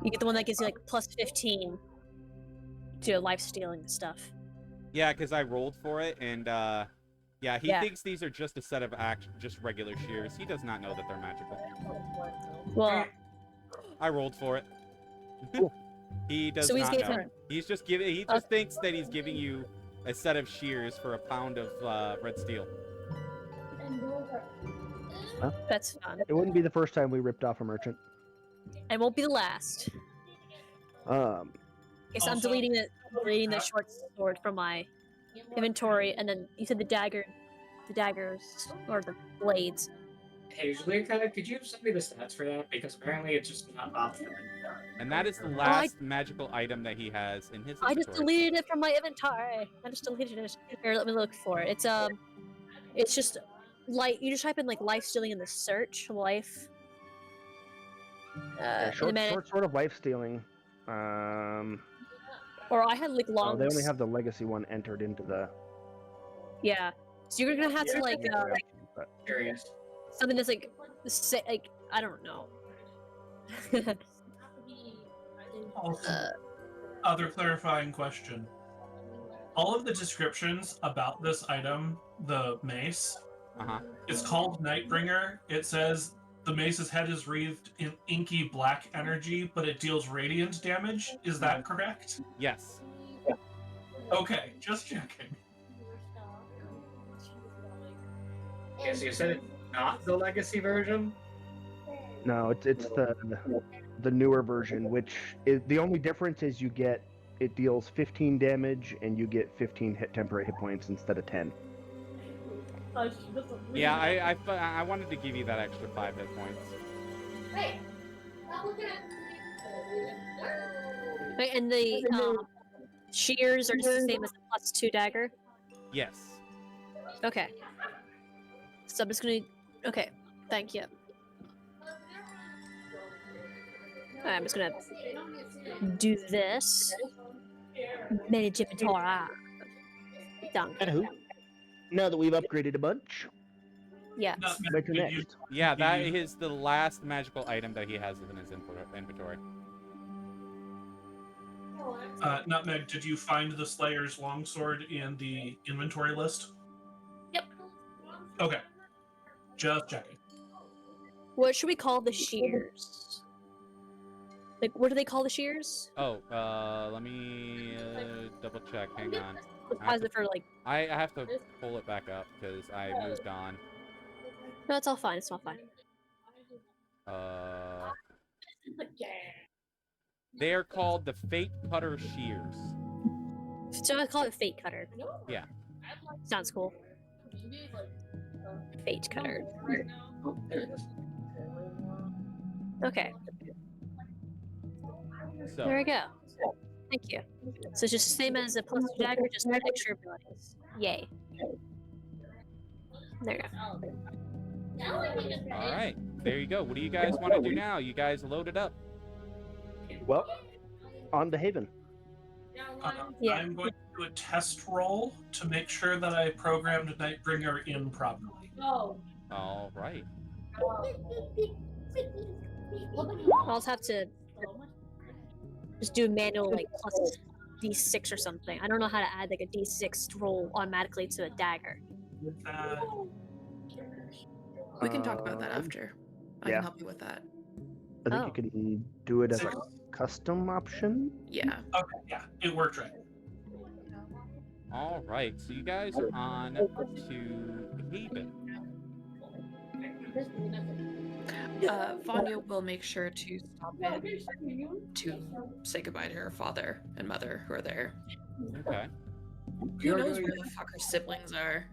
You get the one that gives you like plus 15 to life stealing and stuff. Yeah, because I rolled for it, and yeah, he Yeah. thinks these are just a set of just regular shears. He does not know that they're magical. Well, I rolled for it. Cool. He does so he's not gave know. him. He's just giving. He just thinks that he's giving you a set of shears for a pound of red steel. That's fun. It wouldn't be the first time we ripped off a merchant. And won't be the last. Um, Okay, so I'm Also- deleting the short sword from my inventory, and then you said the daggers, or the blades. Hey, Julika, could you send me the stats for that? Because apparently it's just not off. And that is the last magical item that he has in his I inventory. just deleted it from my inventory. I just deleted it. Here, let me look for it. It's just like you just type in like life stealing in the search life. yeah, In a short minute. sort of life stealing. Or I had like Oh, long. they only have the legacy one entered into the. Yeah. So you're gonna have to like but Curious. something that's like I don't know. Also, other clarifying question. All of the descriptions about this item, the mace, Uh-huh. it's called Nightbringer. It says the mace's head is wreathed in inky black energy, but it deals radiant damage. Is that correct? Yes. Okay, just checking. Okay, so you said it's not the legacy version? no, it's the newer version, which is the only difference is it deals 15 damage and you get 15 temporary hit points instead of 10. Yeah, I wanted to give you that extra 5 hit points. Hey, stop looking at Right, and the shears are just the same as the +2 dagger. Yes. Okay. So I'm just gonna. Okay, thank you. I'm just gonna do this. Manage inventory. Done. Anywho, now that we've upgraded a bunch, Yeah. Nutmeg, back to did you- next. Yeah, did that you- is the last magical item that he has in his inventory. Nutmeg, did you find the Slayer's longsword in the inventory list? Yep. Okay. Just checking. What should we call the shears? Like, what do they call the shears? Oh, let me double check. Hang on. As if for like. I have to pull it back up because I moved on. No, it's all fine. It's all fine. They are called the Fate Cutter Shears. So I call it Fate Cutter. Yeah. Sounds cool. Fate Cutter. Okay, So, there we go. Thank you. So it's just the same as a +2 dagger, just extra abilities. Yay. There you go. all right. There you go. What do you guys want to do now? You guys loaded up. Well, on to Haven. Yeah. I'm going to do a test roll to make sure that I programmed Nightbringer in properly. No. All right. I'll just have to just do manual like plus d6 or something. I don't know how to add like a d6 roll automatically to a dagger. We can talk about that Um, after. I yeah. can help you with that. I think Oh. you can do it as a custom option. Yeah. Okay, yeah, it worked right. All right. So you guys are on to Haven. Vanya will make sure to stop in to say goodbye to her father and mother who are there. Okay. Who knows where the fuck her siblings are?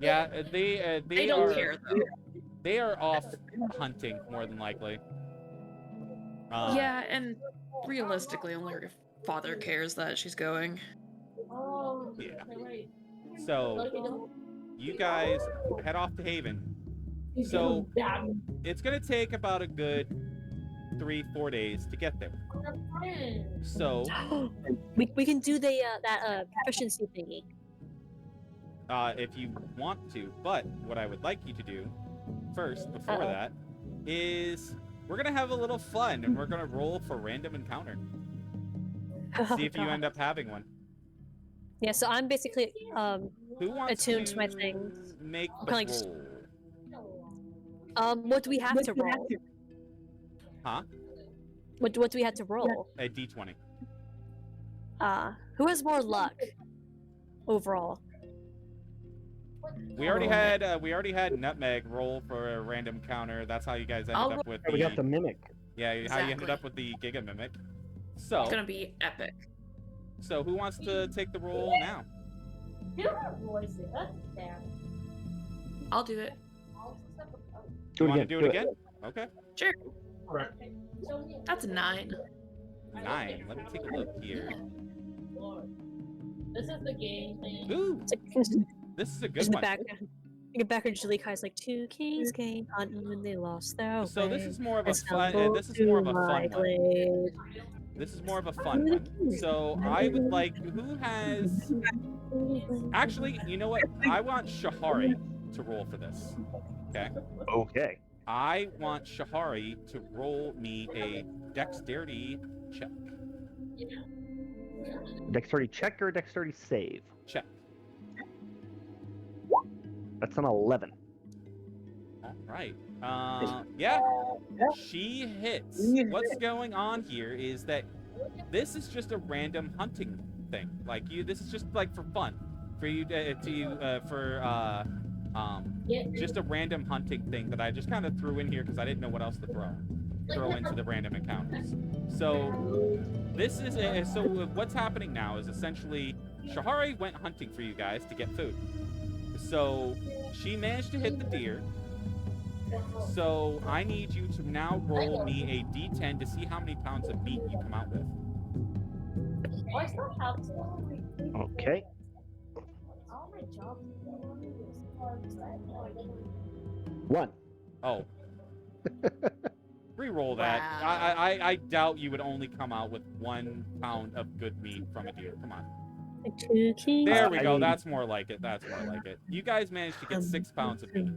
Yeah, they They don't are, care though. They are off hunting more than likely. Yeah, and realistically, only her father cares that she's going. Yeah. So you guys head off to Haven. So it's gonna take about a good 3-4 days to get there. So we can do the that proficiency thingy. if you want to, but what I would like you to do first before Uh-oh. that is we're gonna have a little fun, and we're gonna roll for random encounter. See if you end up having one. Yeah, so I'm basically Who wants attuned to my things. make the Kinda like just- roll? what do we have to roll? Huh? What do we have to roll? A d20. Who has more luck overall? We already had Nutmeg roll for a random counter. That's how you guys ended I'll up with We got the mimic. how you ended Exactly. up with the Giga Mimic. So It's gonna be epic. So who wants to take the roll now? I'll do it. Do You it want to again. do it again? Okay. Sure. Right. That's 9. 9. Let me take a look here. This is the game. Ooh, It's like, this is a in good the one. background, Jalikai's like, 2 kings came hunting when they lost their way. So this is more of a and fun. stumbled This is more of a to fun my one. glade. This is more of a fun one. So I would like. Who has? Actually, you know what? I want Shahari to roll for this. Okay. Okay. I want Shahari to roll me a dexterity check. Dexterity check or dexterity save? Check. That's an 11. All right. Yeah. She hits. What's going on here is that this is just a random hunting thing. Like this is just like for fun, for you just a random hunting thing that I just kind of threw in here because I didn't know what else to throw into the random encounters. So this is so what's happening now is essentially Shahari went hunting for you guys to get food. So she managed to hit the deer. So I need you to now roll me a d10 to see how many pounds of meat you come out with. Okay. 1. Oh. Re-roll that. Wow. I doubt you would only come out with 1 pound of good meat from a deer. Come on. Like 2 kings. There we I go. mean- That's more like it. That's more like it. You guys managed to get 6 pounds of meat.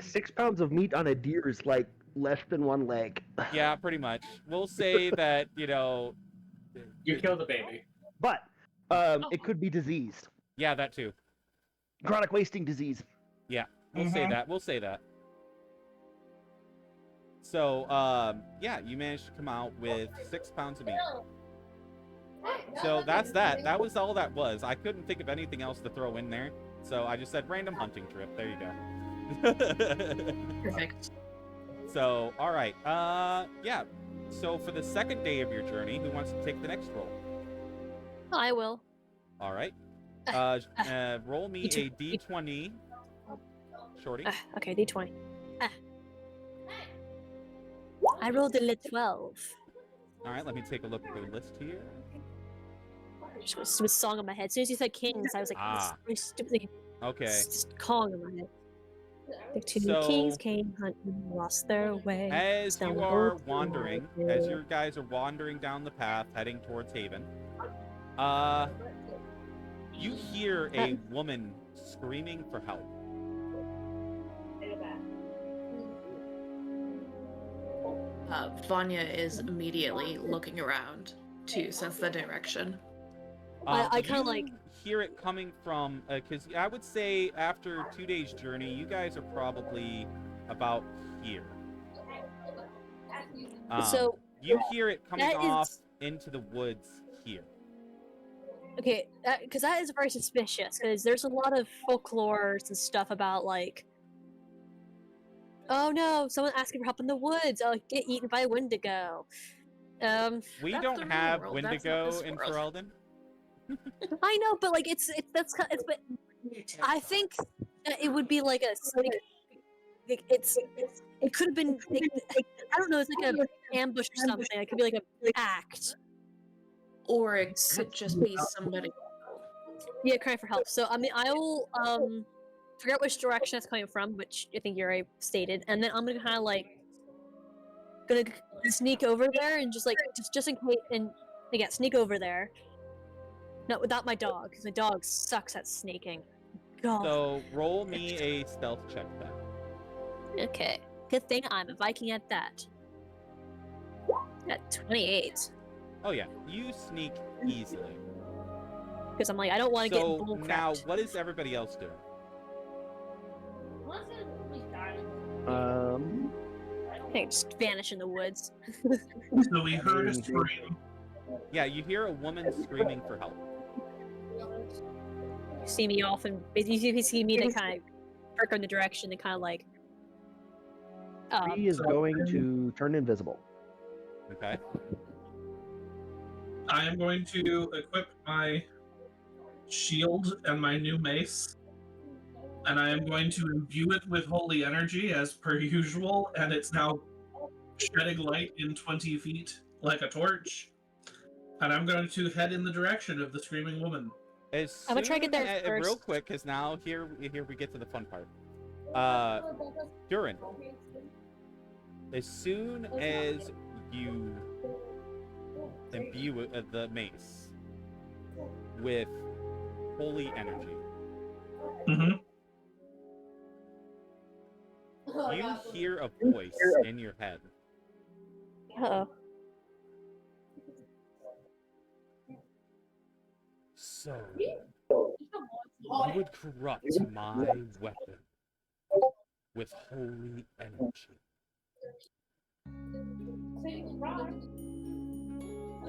6 pounds of meat on a deer is like less than 1 leg. Yeah, pretty much. We'll say that, You killed the baby. But it could be diseased. yeah, that too. Chronic wasting disease. We'll say that. We'll say that. So, yeah, you managed to come out with 6 pounds of meat. So that's that. That was all that was. I couldn't think of anything else to throw in there. So I just said random hunting trip. There you go. Perfect. So, all right. Yeah. So for the second day of your journey, who wants to take the next roll? I will. All right. Roll me a d20. Shorty. Okay, d20. I rolled a 12. All right. Let me take a look at the list here. Just a stupid song in my head. As soon as you said kings, I was like, this Ah. really stupid Okay. just Kong in my head. The 2 So- kings came hunting, lost their way. As you stumbled are to wandering, my as way. your guys are wandering down the path heading towards Haven, you hear a woman screaming for help. Vanya is immediately looking around to sense the direction. I kinda You like- hear it coming from because I would say after 2 days journey, you guys are probably about here. So you hear it coming that off is- into the woods here. okay, because that is very suspicious. Because there's a lot of folklore and stuff about like, oh no, someone asking for help in the woods. I'll get eaten by a Wendigo. We That's the don't real have world, that's not Wendigo this in world. Ferelden. I know, but like but I think that it would be like a it could have been like, I don't know, it's like an ambush or something. It could be like an act. Or it could just be somebody. Yeah, crying for help. So I mean, I'll figure out which direction it's coming from, which I think you already stated, and then I'm gonna kind of like gonna sneak over there and just like just in case, and yeah, sneak over there. No, without my dog, because my dog sucks at sneaking. God. So roll me a stealth check then. Okay. Good thing I'm a Viking at that. At 28. Oh yeah, you sneak easily. Because I'm like, I don't want to So get bull now, cracked. what is everybody else doing? Okay, just vanish in the woods. So we heard a scream. Yeah, you hear a woman screaming for help. You see me off, and you see me to kind of perk in the direction and kind of like. He is going to turn invisible. Okay. I am going to equip my shield and my new mace, and I am going to imbue it with holy energy as per usual, and it's now shedding light in 20 feet like a torch. And I'm going to head in the direction of the screaming woman. I'm gonna try to get there real first. quick, because now here we get to the fun part. Durin, as soon as you imbue the mace with holy energy, Mm-hmm. you hear a voice in your head. Uh-oh. So, you would corrupt my weapon with holy energy.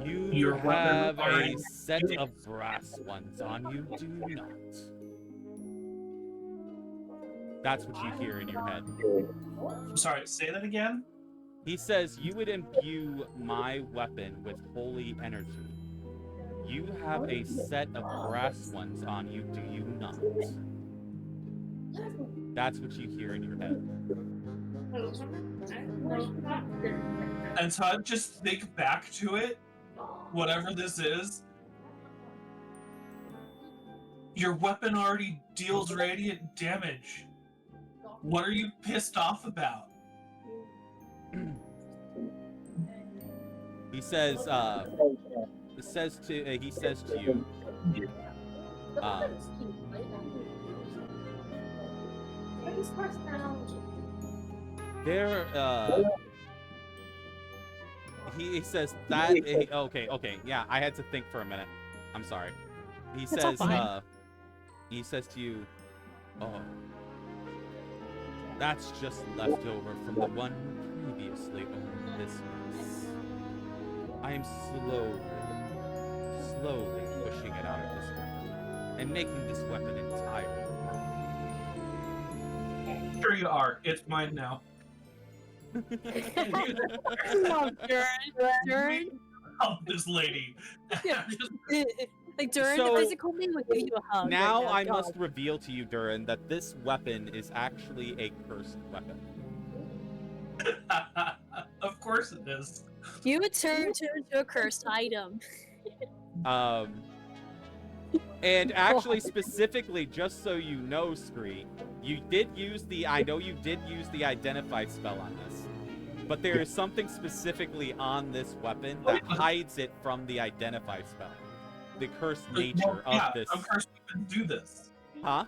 You Your weapon have a already- set of brass ones on you, do not. That's what you hear in your head. I'm sorry, say that again? He says you would imbue my weapon with holy energy. You have a set of brass ones on you, do you not? That's what you hear in your head. And so I just think back to it, whatever this is. Your weapon already deals radiant damage. What are you pissed off about? He says to you, he says that okay, yeah, I had to think for a minute. I'm sorry. He It's all says fine. he says to you, oh, that's just left over from the one who previously owned this mace. I am slowly pushing it out of this weapon and making this weapon entirely. Sure you are. It's mine now. Durin. Oh, this lady. Like Durin, So, the physical me would give you a hug. Now right I now. must reveal to you, Durin, that this weapon is actually a cursed weapon. Of course it is. You would turn into a cursed item. And actually, specifically, just so you know, Scree, I know you did use the identify spell on this, but there is something specifically on this weapon that hides it from the identify spell. The cursed nature of this. Some cursed items do this. Huh?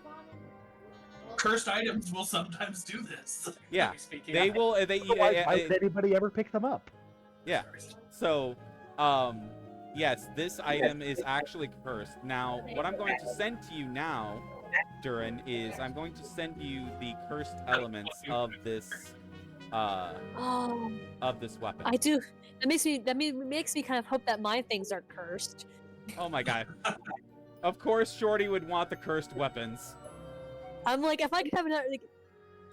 Cursed items will sometimes do this. Yeah. Speaking They of- will. Why would anybody ever pick them up? Yeah. So, yes, this item is actually cursed. Now, what I'm going to send to you now, Durin, is I'm going to send you the cursed elements of this, of this weapon. I do. That makes me kind of hope that my things are cursed. Oh my god. Of course, Shorty would want the cursed weapons. I'm like, if I could have another, like,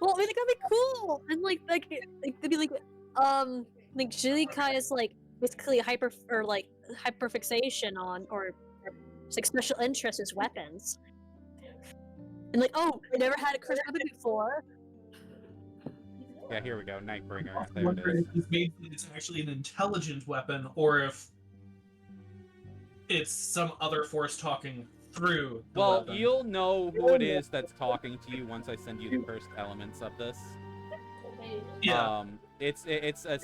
well, I mean, like, that'd be cool. And like, it'd be like Jilikai is like basically hyperfixation on, or like special interest is weapons. And like, oh, I never had a cursed weapon before. Yeah, here we go. Nightbringer. I There wonder it if is. it's actually an intelligent weapon, or if it's some other force talking through the Well, weapon. you'll know who it is that's talking to you once I send you the cursed elements of this. Yeah. It's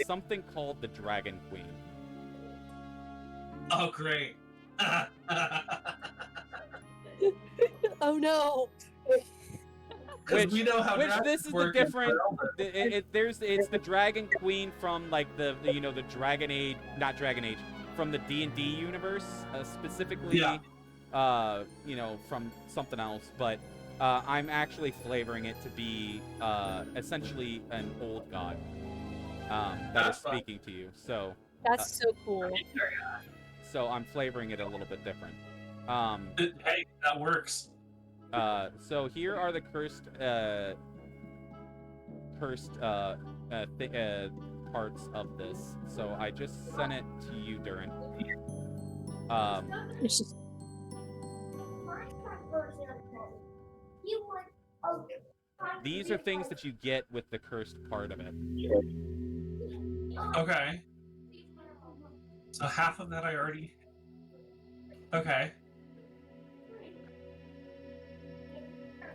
something called the Dragon Queen. Oh, great. Oh no. Because we know how which dragons this is the work in different. Elven. It's the Dragon Queen from like the Dragon Age, not Dragon Age, from the D&D universe, specifically. Yeah. From something else, but I'm actually flavoring it to be essentially an old god that That's is fine. speaking to you. So That's so cool. I'm flavoring it a little bit different. Hey, that works. So here are the cursed parts of this. So I just sent it to you, Durin. It's just These are things that you get with the cursed part of it. Okay. So half of that I already. Okay.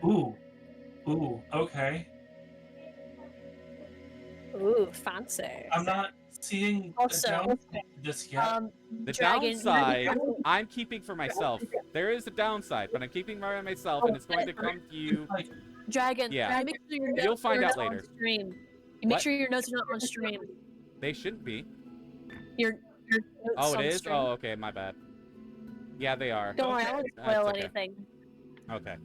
Ooh. Okay. ooh, fancy. I'm not seeing Also, the downside to this yet. The Dragon, downside, I'm keeping for myself. There is a downside, but I'm keeping for myself, and it's going to come to you. Like, Dragon, Yeah. make sure your You'll notes find are out not on later. stream. You make What? sure your notes are not on stream. They shouldn't be. Your notes Oh, it on is? stream. Oh, okay, my bad. Yeah, they are. Don't worry, I won't spoil That's okay. anything. Okay.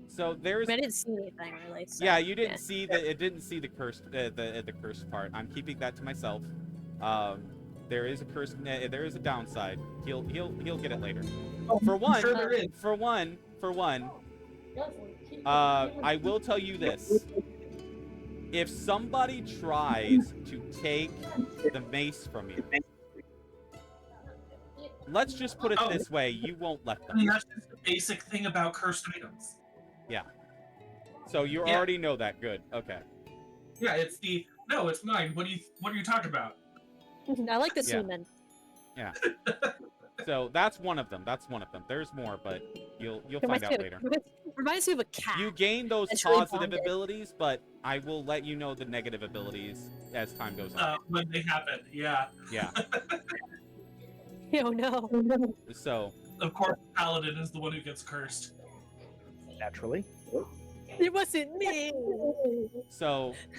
So I there's. mean, I didn't see anything really. So, Yeah, you didn't see the. It didn't see the cursed. The cursed part. I'm keeping that to myself. There is a curse. There is a downside. He'll get it later. For one. sure there is. For one. I will tell you this. If somebody tries to take the mace from you, let's just put it this way, you won't let I them. mean, that's just the basic thing about cursed items. Yeah. So you Yeah. already know that. Good. Okay. Yeah, it's the no, it's mine. What are you talking about? I like the Yeah. semen. So that's one of them. There's more, but you'll find out later. Reminds me of a cat. You gain those That's really positive bonded. abilities, but I will let you know the negative abilities as time goes on. When they happen, yeah. Yeah. Oh no. So Of course, Paladin is the one who gets cursed. Naturally. It wasn't me.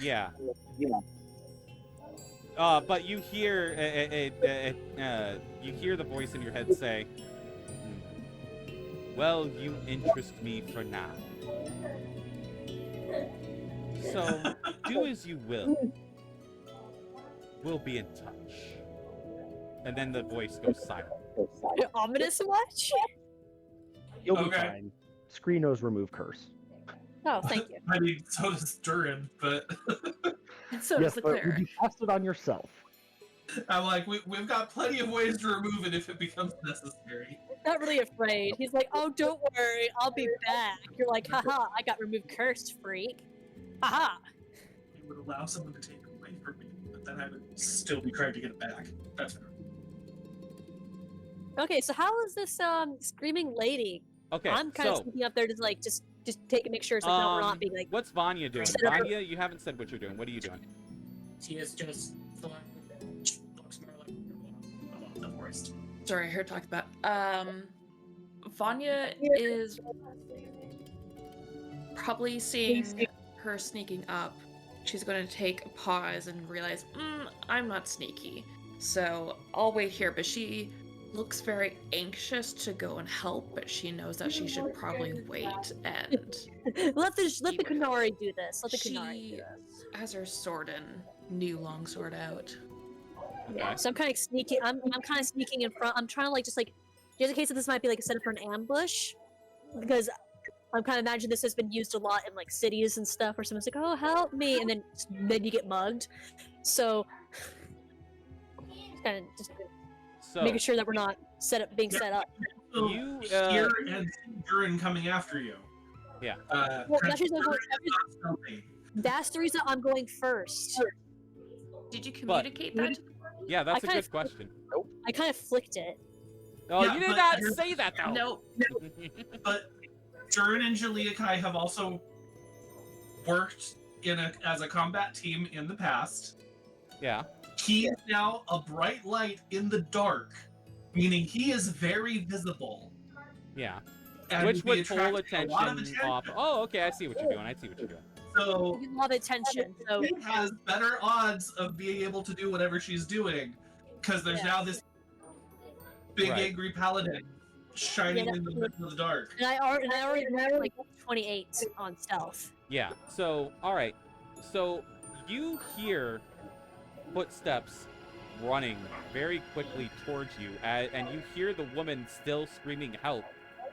Yeah. But you hear the voice in your head say, "Well, you interest me for now. So do as you will. We'll be in touch." And then the voice goes silent. Ominous much? You'll be Okay. fine. Screenos remove curse. Oh, thank you. I mean, so does Durin, but And so yes, does the but would cleric. you cast it on yourself? I'm like, we've got plenty of ways to remove it if it becomes necessary. Not really afraid. He's like, oh, don't worry, I'll be back. You're like, haha, I got removed cursed, freak. Haha. It would allow someone to take it away from me, but then I would still be trying to get it back. That's fair. Okay, so how is this screaming lady? Okay. I'm kind of So sneaking up there to like just make sure it's like no, we're not being like what's Vanya doing? Set up her- Vanya, you haven't said what you're doing. What are you doing? She is just flying. Looks more like along the forest. Sorry, I heard talked about. Vanya is probably seeing her sneaking up. She's going to take a pause and realize, I'm not sneaky, so I'll wait here. But she looks very anxious to go and help, but she knows that she should probably wait and let the Kunari do this. Let the Kunari do she this. has her sword and new longsword out. Yeah, so I'm kind of sneaking. I'm kind of sneaking in front. I'm trying to like just in case that this might be like a setup for an ambush, because I'm kind of imagining this has been used a lot in like cities and stuff, where someone's like, "Oh, help me," and then you get mugged. So, kind of just So making sure that we're not being Yeah. set up. So You, hear and see Durin coming after you. Yeah. Well, that's the reason something. that's the reason I'm going first. Did you communicate that to yeah, that's a kinda- good question. I kind of flicked it. Oh, Yeah, you did but not you're- say that though. No. But Durin and Jaliakai have also worked as a combat team in the past. Yeah. He is now a bright light in the dark, meaning he is very visible. Yeah. and Which be would pull attracting a lot of attention off. Oh, okay, I see what you're doing. I see what you're doing. So You love attention. So Kate has better odds of being able to do whatever she's doing because there's now this big Right. angry paladin shining in the middle of the dark. and I already have like 28 on stealth. Yeah. So, all right. So you hear footsteps running very quickly towards you, and you hear the woman still screaming help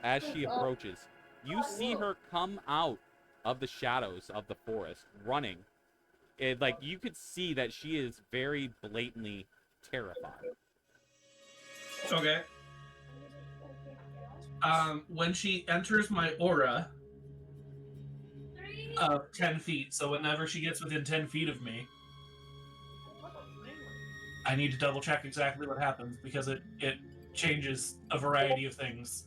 as she approaches. You see her come out of the shadows of the forest, running. Like, you could see that she is very blatantly terrified. Okay. When she enters my aura of 10 feet, so whenever she gets within 10 feet of me, I need to double check exactly what happens because it changes a variety of things.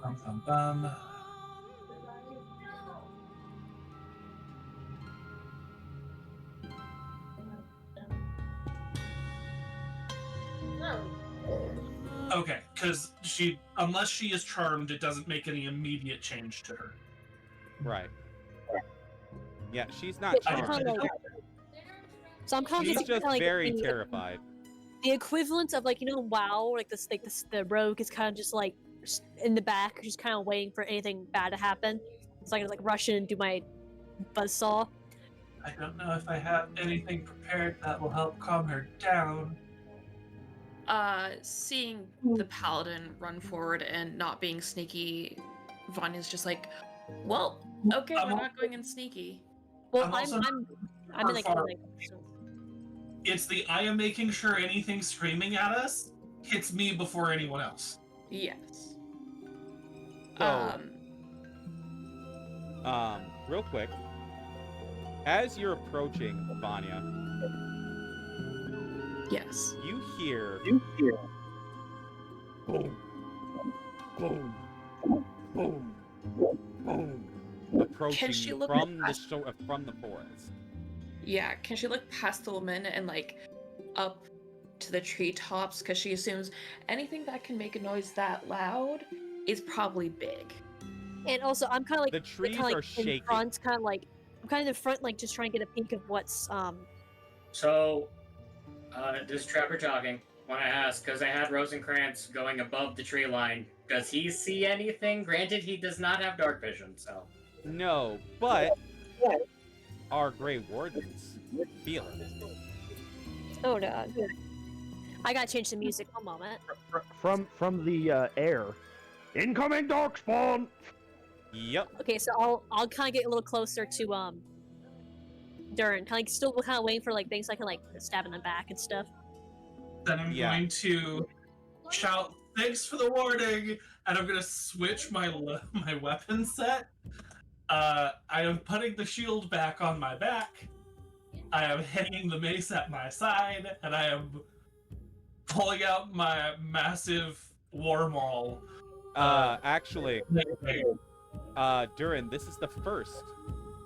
Bum, bum, bum. Okay, because unless she is charmed, it doesn't make any immediate change to her. Right. Yeah, she's not I charmed. So I'm kind of She's just like very terrified. the equivalent of like WoW, like the rogue is kind of just like in the back, just kind of waiting for anything bad to happen. So I can like rush in and do my buzzsaw. I don't know if I have anything prepared that will help calm her down. Seeing the paladin run forward and not being sneaky, Vanya's just like, well, okay, we're not going in sneaky. Well, I'm I'm also in like, far. like so. It's I am making sure anything screaming at us hits me before anyone else. Yes. So, real quick, as you're approaching Vanya, Yes. you hear boom, boom, boom, boom, approaching she look from past- from the forest. Yeah, can she look past the woman and like up to the treetops? Because she assumes anything that can make a noise that loud is probably big. And also, I'm kind of like The trees kinda, like, are in shaking. front, kind of like I'm kind of in front, like just trying to get a peek of what's So, this Trapper talking. When I asked, because I had Rosencrantz going above the tree line, does he see anything? Granted, he does not have dark vision, so. No, but our Grey Wardens feel it. Oh no. I gotta change the music. One moment. From the air, incoming Darkspawn. Yep. Okay, so I'll kind of get a little closer to Durin. Kind of still kind of waiting for like things I can like stab in the back and stuff. Then I'm Yeah. going to shout, "Thanks for the warning!" and I'm going to switch my my weapon set. I am putting the shield back on my back. I am hanging the mace at my side, and I am pulling out my massive war maul. Actually, Durin, this is the first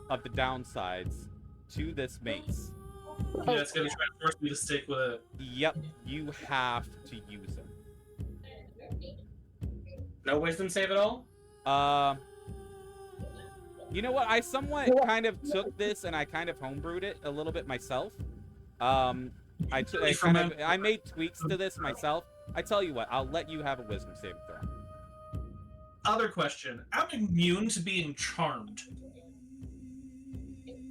of the downsides to this mace. Yeah, it's going to try to force me to stick with it. Yep, you have to use it. No wisdom save at all? You know what? I somewhat kind of took this and I kind of homebrewed it a little bit myself. I made tweaks to this myself. I tell you what, I'll let you have a wisdom saving throw. Other question. I'm immune to being charmed.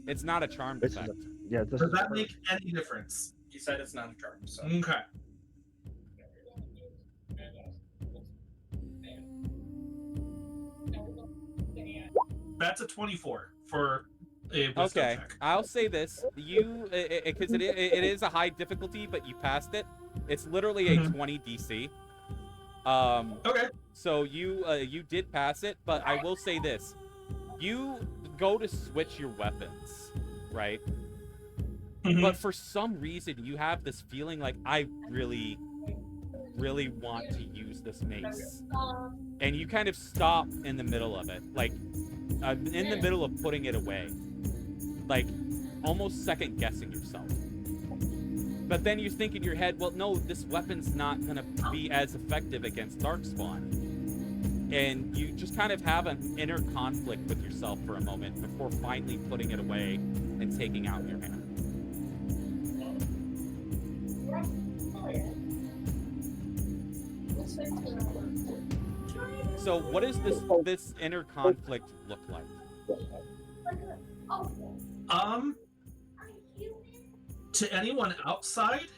It's not a charmed This is effect. Yeah, this Does is that make any difference? He said it's not a charm, so. Okay. That's a 24 for a wisdom Okay, check. I'll say this: because it is a high difficulty, but you passed it. It's literally a 20 DC. Okay. So you did pass it, but I will say this: you go to switch your weapons, right? Mhm. But for some reason, you have this feeling like I really, really want to use this mace, and you kind of stop in the middle of it, like in the middle of putting it away, like almost second guessing yourself. But then you think in your head, well, no, this weapon's not going to be as effective against Darkspawn. And you just kind of have an inner conflict with yourself for a moment before finally putting it away and taking out your hand. So what does this inner conflict look like? To anyone outside,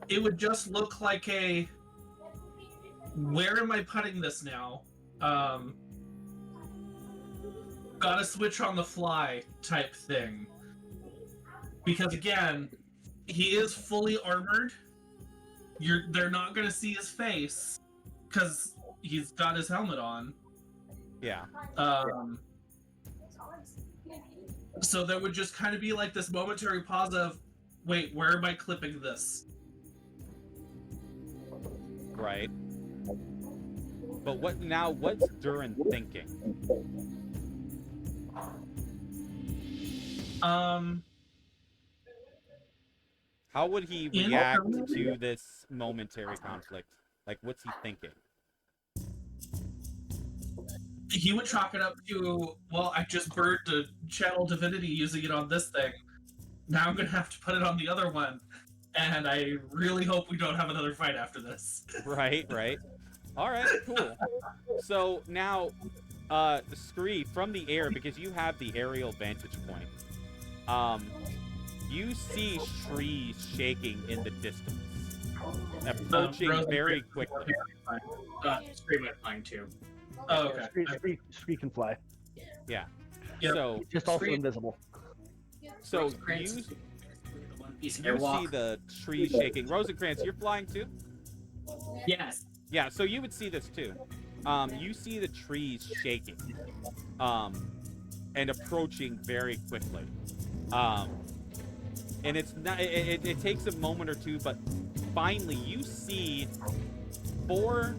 it would just look like a, where am I putting this now? Gotta switch on the fly type thing. Because again, he is fully armored. They're not gonna see his face because he's got his helmet on. Yeah. So there would just kind of be like this momentary pause of, wait, where am I clipping this? Right. But what's Durin thinking? How would he react to this momentary conflict? Like, what's he thinking? He would chalk it up to, well, I just burned a channel divinity using it on this thing. Now I'm gonna have to put it on the other one. And I really hope we don't have another fight after this. Right. All right, cool. So now, Scree, from the air, because you have the aerial vantage point, you see trees shaking in the distance, approaching very quickly. Scree went flying too. Oh, okay. Scree can fly. Yeah. Yep. So Just also Scree- invisible. So Rosencrantz you is the one piece of see airwalk. the trees shaking. Rosencrantz, you're flying too? Yes. Yeah, so you would see this too. You see the trees shaking, and approaching very quickly. And it's not. It takes a moment or two, but finally you see 4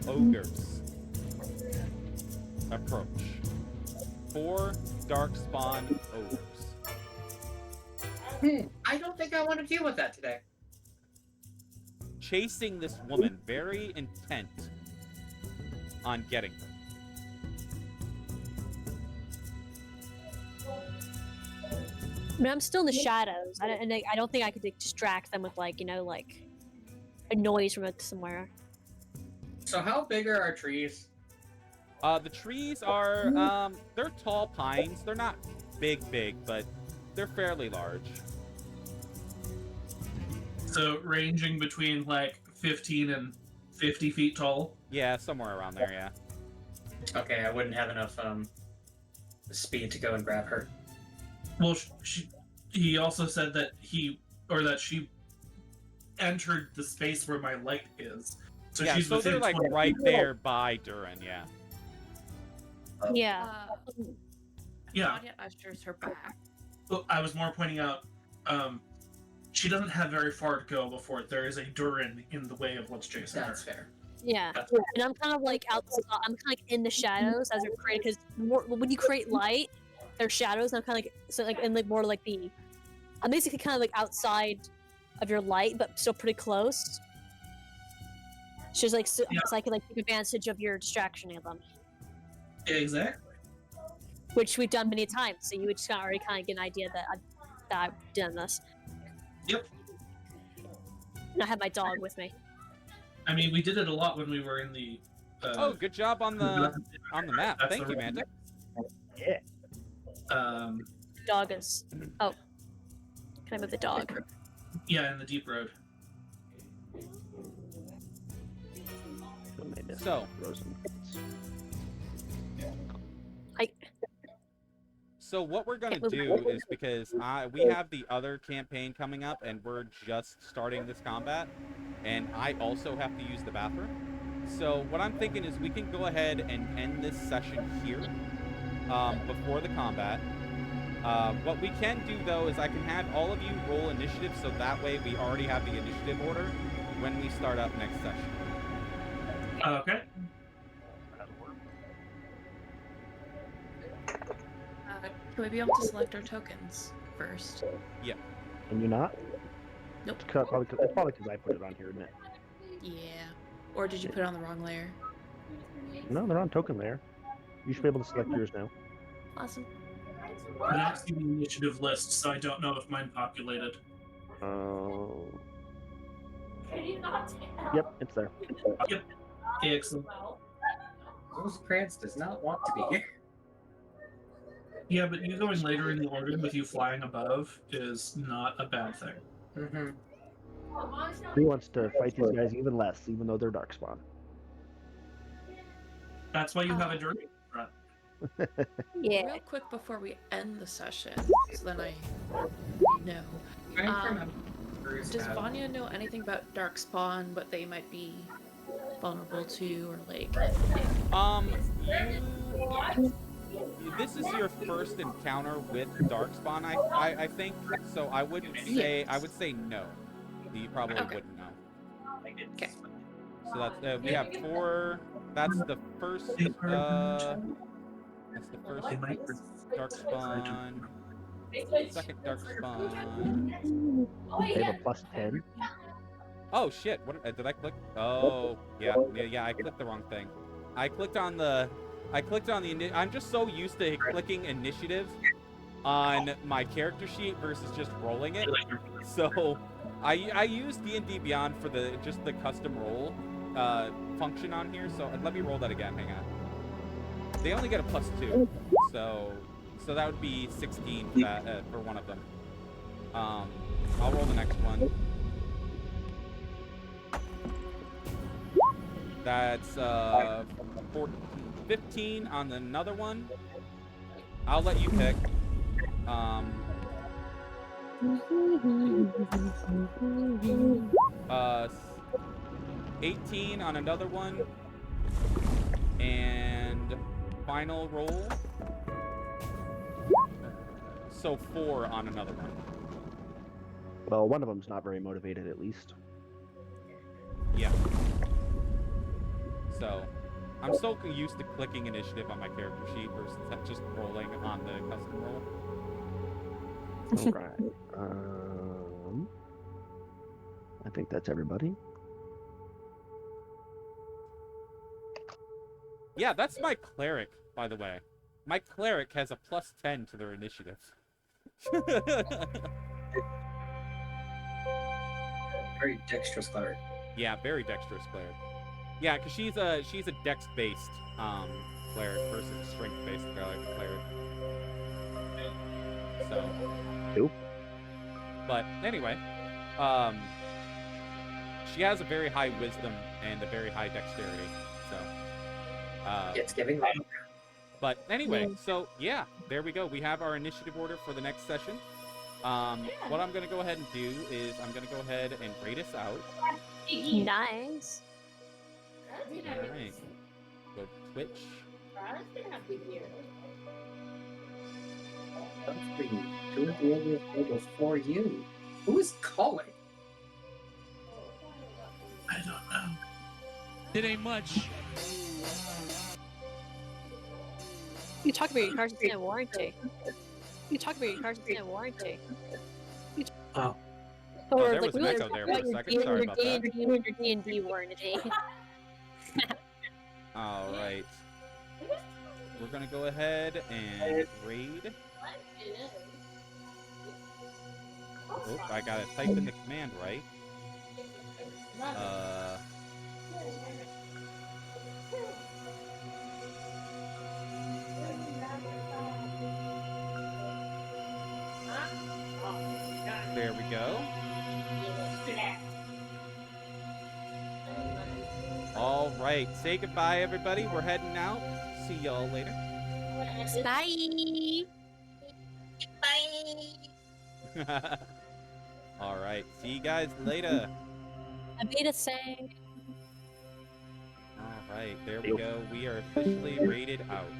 ogres approach. 4 Darkspawn ogres. I don't think I want to deal with that today. Chasing this woman, very intent on getting her. I mean, I'm still in the shadows. I don't think I could distract them with like a noise from somewhere. So how big are our trees? The trees are they're tall pines. They're not big, but they're fairly large. So ranging between like 15 and 50 feet tall. Yeah, somewhere around there. Yeah. Okay, I wouldn't have enough speed to go and grab her. Well, he also said that she entered the space where my light is. So Yeah, she's so within they're like 20 right feet. there by Durin. Yeah. Yeah. Yeah. Vanya ushers her back. Well, I was more pointing out, she doesn't have very far to go before there is a Durin in the way of what's chasing her. That's fair. Yeah, That's- and I'm kind of like outside. I'm kind of like in the shadows as they're creating, because when you create light, there's shadows. And I'm kind of like in like more like I'm basically kind of like outside of your light, but still pretty close. She's like, so I can like take advantage of your distraction of them, Exactly. which we've done many times. So you would just already kind of get an idea that I've done this. Yep. And I have my dog with me. I mean, we did it a lot when we were in the. Oh, good job on the map. That's Thank the you, right- Mantic. Yeah. Dog is. Oh, can I move the dog? Yeah, in the deep road. So, So what we're gonna do is, because we have the other campaign coming up, and we're just starting this combat, and I also have to use the bathroom. So what I'm thinking is we can go ahead and end this session here before the combat. What we can do though is I can have all of you roll initiative, so that way we already have the initiative order when we start up next session. Okay. Can we be able to select our tokens first? Can you not? Nope. It's probably because I put it on here, isn't it? Yeah. Or did you put it on the wrong layer? No, they're on token layer. You should be able to select yours now. Awesome. I don't see the initiative list, so I don't know if mine populated. Can you not tell? Yep, it's there. Yep. Excellent. Rosencrantz does not want to be here. Yeah, but you going later in the order with you flying above is not a bad thing. Mm-hmm. He wants to fight these guys even less, even though they're Darkspawn. That's why you have a journey front. Yeah. Real quick before we end the session, so then I know. Does Vanya know anything about Darkspawn, what they might be vulnerable to, or like? This is your first encounter with Darkspawn, I think. So I wouldn't say. I would say no. You probably Okay. wouldn't know. Okay. So that's we have 4. That's the first. That's the first Darkspawn. Second Darkspawn. They have a +10. Oh shit! What did I click? Oh yeah. I clicked the wrong thing. I clicked on the. I'm just so used to clicking initiative on my character sheet versus just rolling it. So I use D&D Beyond for the custom roll function on here. So let me roll that again. Hang on. They only get a +2, so that would be 16 for that for one of them. I'll roll the next one. That's 15 on another one. I'll let you pick. 18 on another one. And final roll. So 4 on another one. Well, one of them's not very motivated, at least. Yeah. So, I'm so used to clicking initiative on my character sheet versus just rolling on the custom roll. Alright. I think that's everybody. Yeah, that's my cleric, by the way. My cleric has a +10 to their initiative. Very dexterous cleric. Yeah, very dexterous cleric. Yeah, because she's a dex-based cleric versus strength-based cleric. So. Cool. But anyway, she has a very high wisdom and a very high dexterity. So. It's giving life. But anyway, so yeah, there we go. We have our initiative order for the next session. What I'm going to go ahead and do is I'm going to go ahead and rate us out. Nice. Alright. Go Twitch. That's for you. 2 of the other tables for you. Who is calling? I don't know. It ain't much. You talk about your car's extended warranty. You talk about your car's extended warranty. Oh. Oh, Or there like was we an were echo there talking for a about second. Sorry about that. your D&D warranty. Alright. We're going to go ahead and raid. Oh, I got to type in the command right. There we go. All right. Say goodbye, everybody. We're heading out. See y'all later. Bye. All right. See you guys later. Abita saying. All right. There we go. We are officially rated out.